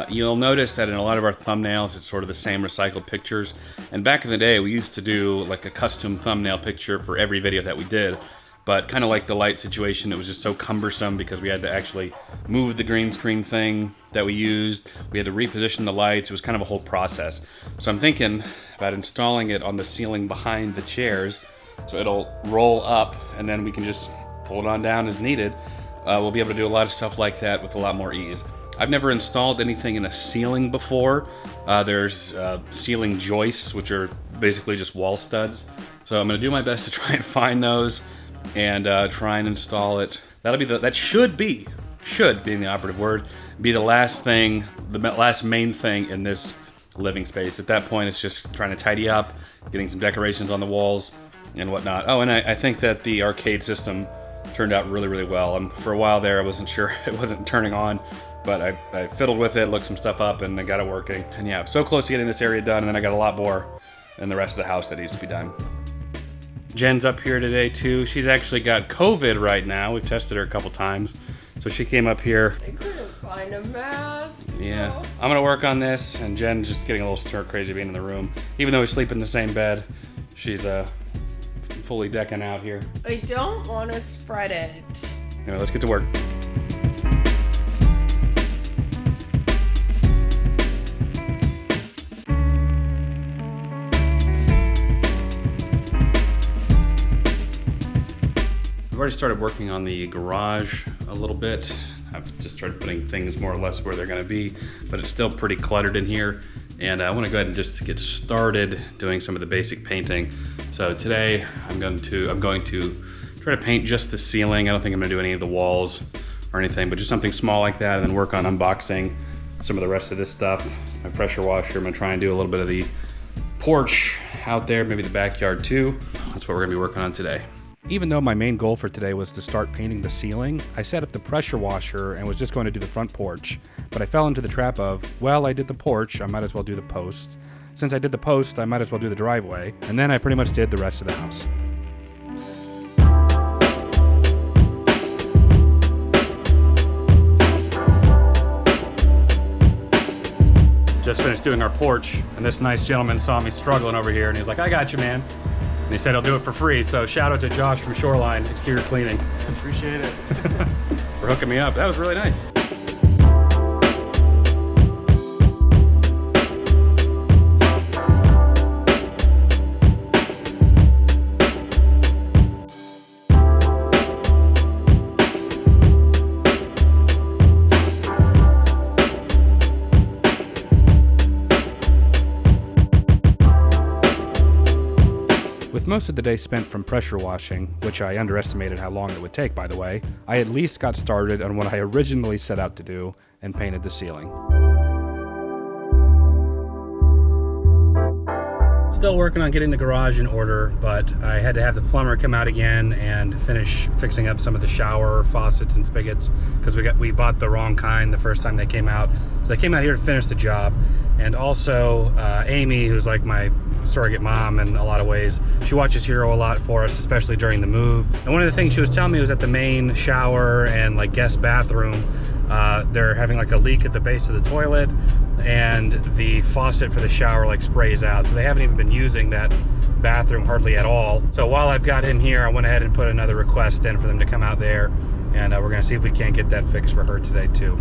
You'll notice that in a lot of our thumbnails, it's sort of the same recycled pictures. And back in the day, we used to do like a custom thumbnail picture for every video that we did. But kind of like the light situation, it was just so cumbersome because we had to actually move the green screen thing that we used. We had to reposition the lights. It was kind of a whole process. So I'm thinking about installing it on the ceiling behind the chairs. So it'll roll up and then we can just pull it on down as needed. We'll be able to do a lot of stuff like that with a lot more ease. I've never installed anything in a ceiling before. There's ceiling joists, which are basically just wall studs. So I'm gonna do my best to try and find those and try and install it. That should be the operative word, be the last thing, the last main thing in this living space. At that point, it's just trying to tidy up, getting some decorations on the walls and whatnot. Oh, and I think that the arcade system turned out really, really well. For a while there, I wasn't sure it wasn't turning on, but I fiddled with it, looked some stuff up, and I got it working. And yeah, so close to getting this area done, and then I got a lot more in the rest of the house that needs to be done. Jen's up here today too. She's actually got COVID right now. We've tested her a couple times. So she came up here. I couldn't find a mask. Yeah, I'm gonna work on this, and Jen's just getting a little stir crazy being in the room. Even though we sleep in the same bed, she's fully decking out here. I don't want to spread it. Anyway, let's get to work. I've already started working on the garage a little bit. I've just started putting things more or less where they're gonna be, but it's still pretty cluttered in here. And I wanna go ahead and just get started doing some of the basic painting. So today I'm going to try to paint just the ceiling. I don't think I'm gonna do any of the walls or anything, but just something small like that, and then work on unboxing some of the rest of this stuff. My pressure washer, I'm gonna try and do a little bit of the porch out there, maybe the backyard too. That's what we're gonna be working on today. Even though my main goal for today was to start painting the ceiling, I set up the pressure washer and was just going to do the front porch. But I fell into the trap of, well, I did the porch, I might as well do the post. Since I did the post, I might as well do the driveway. And then I pretty much did the rest of the house. Just finished doing our porch, and this nice gentleman saw me struggling over here, and he's like, I got you, man. And he said he'll do it for free, so shout out to Josh from Shoreline Exterior Cleaning. Appreciate it. For hooking me up. That was really nice. With most of the day spent from pressure washing, which I underestimated how long it would take by the way, I at least got started on what I originally set out to do and painted the ceiling. Still working on getting the garage in order, but I had to have the plumber come out again and finish fixing up some of the shower faucets and spigots because we bought the wrong kind the first time they came out. So they came out here to finish the job. And also Amy, who's like my surrogate mom in a lot of ways, she watches Hero a lot for us, especially during the move. And one of the things she was telling me was at the main shower and like guest bathroom, they're having like a leak at the base of the toilet, and the faucet for the shower like sprays out. So they haven't even been using that bathroom hardly at all. So while I've got him here, I went ahead and put another request in for them to come out there, and we're gonna see if we can't get that fixed for her today too.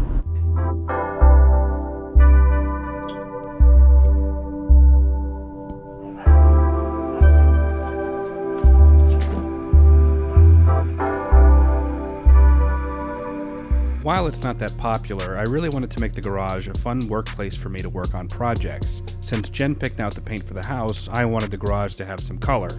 While it's not that popular, I really wanted to make the garage a fun workplace for me to work on projects. Since Jen picked out the paint for the house, I wanted the garage to have some color.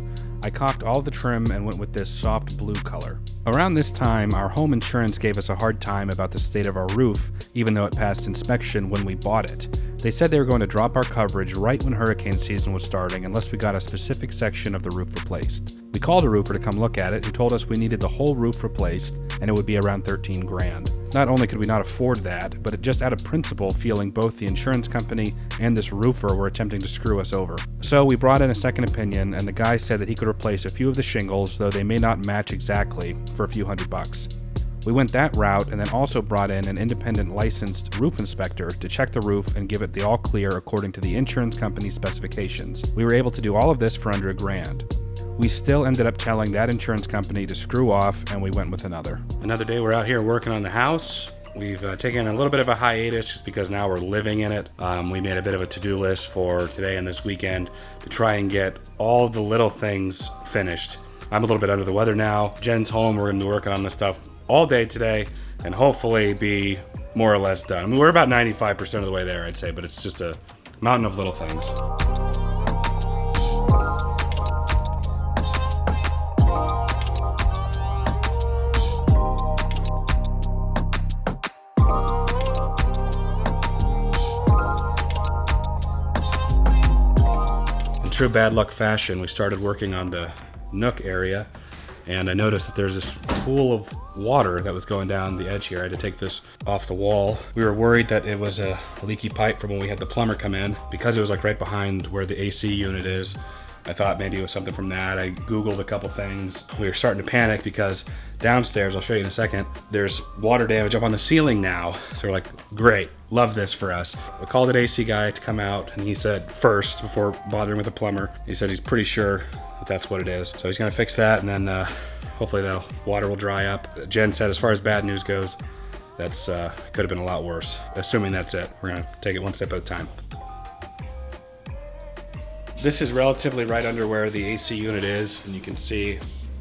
I caulked all the trim and went with this soft blue color. Around this time, our home insurance gave us a hard time about the state of our roof, even though it passed inspection when we bought it. They said they were going to drop our coverage right when hurricane season was starting unless we got a specific section of the roof replaced. We called a roofer to come look at it, who told us we needed the whole roof replaced and it would be around 13 grand. Not only could we not afford that, but just out of principle, feeling both the insurance company and this roofer were attempting to screw us over. So we brought in a second opinion, and the guy said that he could replace a few of the shingles, though they may not match exactly, for a few $100. We went that route and then also brought in an independent licensed roof inspector to check the roof and give it the all clear according to the insurance company's specifications. We were able to do all of this for under $1,000. We still ended up telling that insurance company to screw off, and we went with another. Another day we're out here working on the house. We've taken a little bit of a hiatus just because now we're living in it. We made a bit of a to-do list for today and this weekend to try and get all the little things finished. I'm a little bit under the weather now. Jen's home. We're gonna be working on this stuff all day today and hopefully be more or less done. I mean, we're about 95% of the way there, I'd say, but it's just a mountain of little things. In true bad luck fashion, we started working on the Nook area, and I noticed that there's this pool of water that was going down the edge here. I had to take this off the wall. We were worried that it was a leaky pipe from when we had the plumber come in. Because it was like right behind where the AC unit is, I thought maybe it was something from that. I Googled a couple things. We were starting to panic because downstairs, I'll show you in a second, there's water damage up on the ceiling now. So we're like, great, love this for us. I called an AC guy to come out, and he said first, before bothering with the plumber, he said he's pretty sure that that's what it is. So he's gonna fix that, and then hopefully the water will dry up. Jen said as far as bad news goes, that's could have been a lot worse. Assuming that's it, we're gonna take it one step at a time. This is relatively right under where the AC unit is, and you can see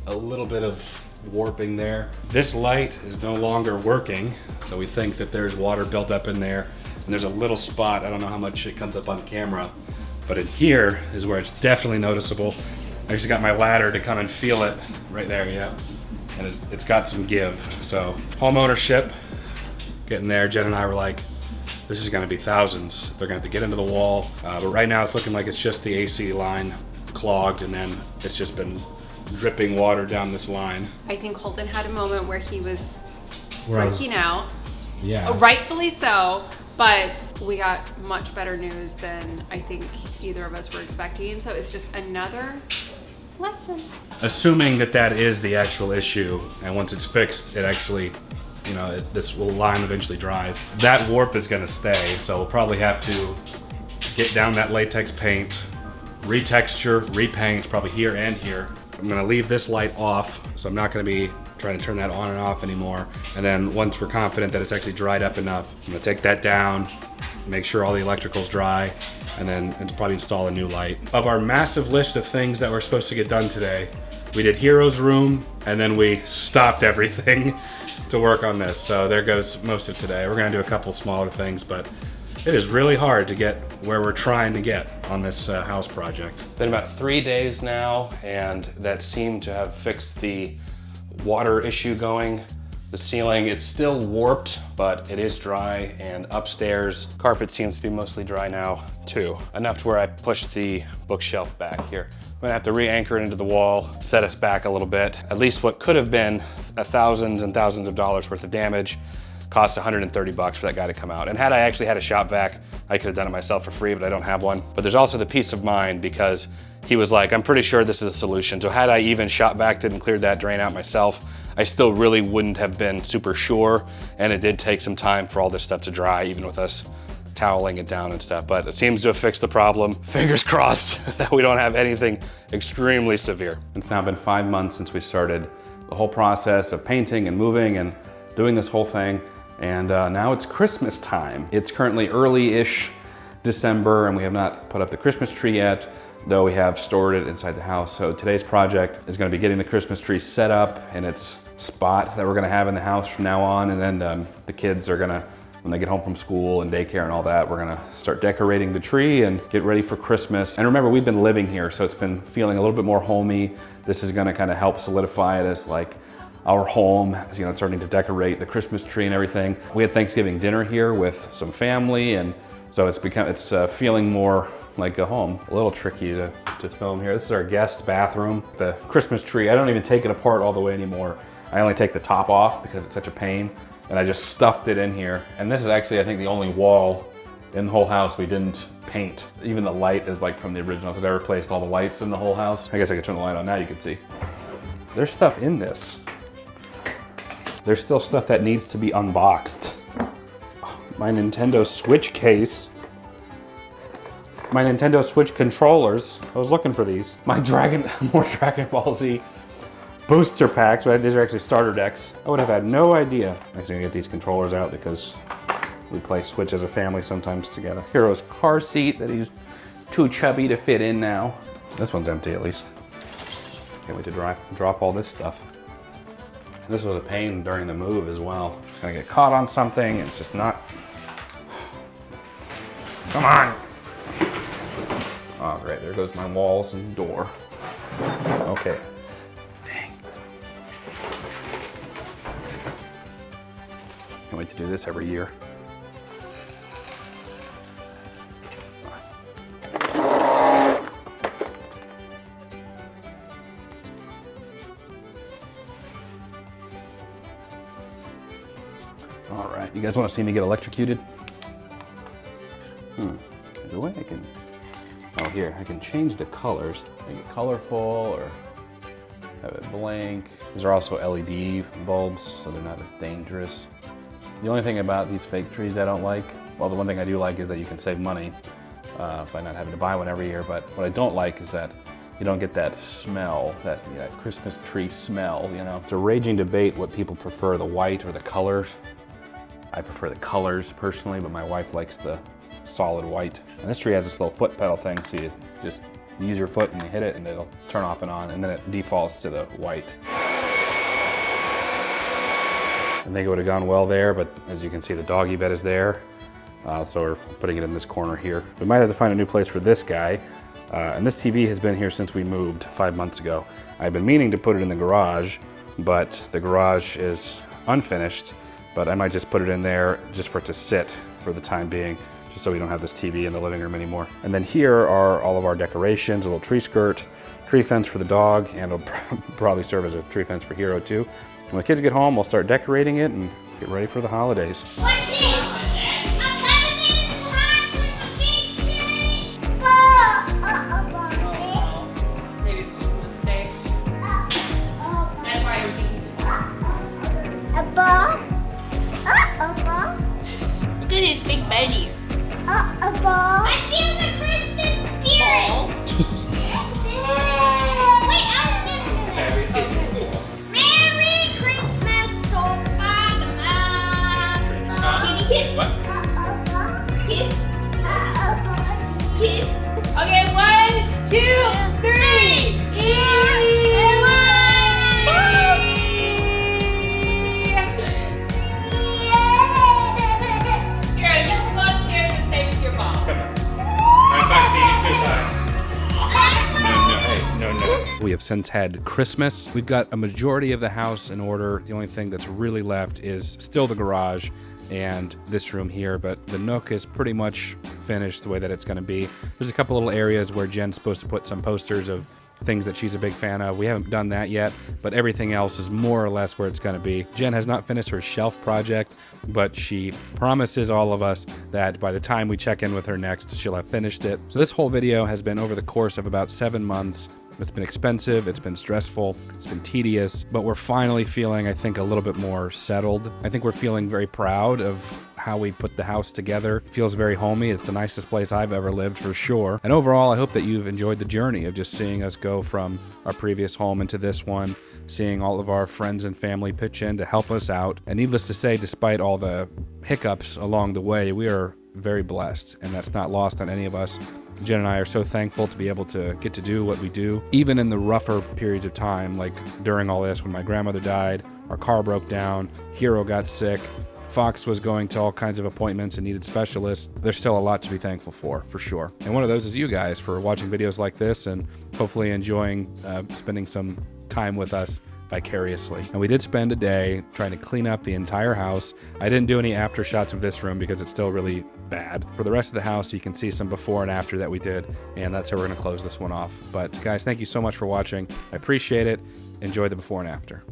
a little bit of warping there. This light is no longer working, so we think that there's water built up in there, and there's a little spot. I don't know how much it comes up on camera, but in here is where it's definitely noticeable. I actually got my ladder to come and feel it right there, yeah. And it's got some give. So home ownership, getting there. Jen and I were like, this is gonna be thousands. They're gonna have to get into the wall. But right now it's looking like it's just the AC line clogged, and then it's just been dripping water down this line. I think Holden had a moment where he was Where I was- freaking out. Yeah. Rightfully so, but we got much better news than I think either of us were expecting. So it's just another lesson. Assuming that that is the actual issue, and once it's fixed, it actually, you know, this line eventually dries. That warp is gonna stay, so we'll probably have to get down that latex paint, retexture, repaint, probably here and here. I'm gonna leave this light off, so I'm not gonna be trying to turn that on and off anymore. And then once we're confident that it's actually dried up enough, I'm gonna take that down, make sure all the electrical's dry, and then probably install a new light. Of our massive list of things that were supposed to get done today, we did Hero's room, and then we stopped everything to work on this. So there goes most of today. We're gonna do a couple smaller things, but it is really hard to get where we're trying to get on this house project. Been about 3 days now, and that seemed to have fixed the water issue going. The ceiling, it's still warped, but it is dry, and upstairs, carpet seems to be mostly dry now too. Enough to where I pushed the bookshelf back here. I'm gonna have to re-anchor it into the wall, set us back a little bit. At least what could have been thousands and thousands of dollars worth of damage cost 130 bucks for that guy to come out. And had I actually had a shop vac, I could have done it myself for free, but I don't have one. But there's also the peace of mind because he was like, I'm pretty sure this is the solution. So had I even shop vac'd it and cleared that drain out myself, I still really wouldn't have been super sure. And it did take some time for all this stuff to dry, even with us toweling it down and stuff. But it seems to have fixed the problem. Fingers crossed that we don't have anything extremely severe. It's now been 5 months since we started the whole process of painting and moving and doing this whole thing. And now it's Christmas time. It's currently early-ish December, and we have not put up the Christmas tree yet, though we have stored it inside the house. So today's project is gonna be getting the Christmas tree set up in its spot that we're gonna have in the house from now on. And then the kids are gonna, when they get home from school and daycare and all that, we're gonna start decorating the tree and get ready for Christmas. And remember, we've been living here, so it's been feeling a little bit more homey. This is gonna kind of help solidify it as like our home, you know, starting to decorate the Christmas tree and everything. We had Thanksgiving dinner here with some family, and so it's feeling more like a home. A little tricky to film here. This is our guest bathroom. The Christmas tree, I don't even take it apart all the way anymore. I only take the top off because it's such a pain, and I just stuffed it in here. And this is actually, I think, the only wall in the whole house we didn't paint. Even the light is like from the original, because I replaced all the lights in the whole house. I guess I could turn the light on now, you can see. There's stuff in this. There's still stuff that needs to be unboxed. My Nintendo Switch case. My Nintendo Switch controllers. I was looking for these. My more Dragon Ball Z booster packs, right? These are actually starter decks. I would have had no idea. I'm actually gonna get these controllers out because we play Switch as a family sometimes together. Hero's car seat that he's too chubby to fit in now. This one's empty at least. Can't wait to drop all this stuff. This was a pain during the move as well. It's gonna get caught on something, and it's just not. Come on. Oh, great, there goes my walls and door. Okay. Dang. Can't wait to do this every year. All right, you guys want to see me get electrocuted? The way I can, oh here, I can change the colors. Make it colorful or have it blank. These are also LED bulbs, so they're not as dangerous. The only thing about these fake trees I don't like, well, the one thing I do like is that you can save money by not having to buy one every year, but what I don't like is that you don't get that smell, that Christmas tree smell, you know? It's a raging debate what people prefer, the white or the colors. I prefer the colors personally, but my wife likes the solid white. And this tree has this little foot pedal thing, so you just use your foot and you hit it and it'll turn off and on, and then it defaults to the white. I think it would have gone well there, but as you can see, the doggy bed is there. So we're putting it in this corner here. We might have to find a new place for this guy. And this TV has been here since we moved 5 months ago. I've been meaning to put it in the garage, but the garage is unfinished. But I might just put it in there just for it to sit for the time being. just so we don't have this TV in the living room anymore. And then here are all of our decorations, a little tree skirt, tree fence for the dog, and it'll probably serve as a tree fence for Hero too. When the kids get home, we'll start decorating it and get ready for the holidays. Watch this! I'm coming in behind with the big tree! Maybe it's just a mistake. That's why you're being A ball. A ball. Look at his big belly. A ball. I feel the Christmas spirit. Wait, I was gonna Merry Christmas, oh Spider-Man. Can you kiss? What? Kiss. Kiss. Okay, 1, 2, 3. Here, you can go upstairs and play with your mom. Right back to you too, bye. No. We have since had Christmas. We've got a majority of the house in order. The only thing that's really left is still the garage and this room here, but the Nook is pretty much finished the way that it's going to be. There's a couple little areas where Jen's supposed to put some posters of things that she's a big fan of. We haven't done that yet, but everything else is more or less where it's going to be. Jen has not finished her shelf project, but she promises all of us that by the time we check in with her next, she'll have finished it. So this whole video has been over the course of about 7 months. It's been expensive, it's been stressful, it's been tedious, but we're finally feeling, I think, a little bit more settled. I think we're feeling very proud of how we put the house together. It feels very homey. It's the nicest place I've ever lived for sure. And overall, I hope that you've enjoyed the journey of just seeing us go from our previous home into this one, seeing all of our friends and family pitch in to help us out. And needless to say, despite all the hiccups along the way, we are very blessed, and that's not lost on any of us. Jen and I are so thankful to be able to get to do what we do, even in the rougher periods of time, like during all this when my grandmother died, our car broke down, Hero got sick, Fox was going to all kinds of appointments and needed specialists. There's still a lot to be thankful for sure. And one of those is you guys for watching videos like this and hopefully enjoying spending some time with us vicariously. And we did spend a day trying to clean up the entire house. I didn't do any after shots of this room because it's still really bad. For the rest of the house, you can see some before and after that we did, and that's how we're gonna close this one off. But guys, thank you so much for watching. I appreciate it. Enjoy the before and after.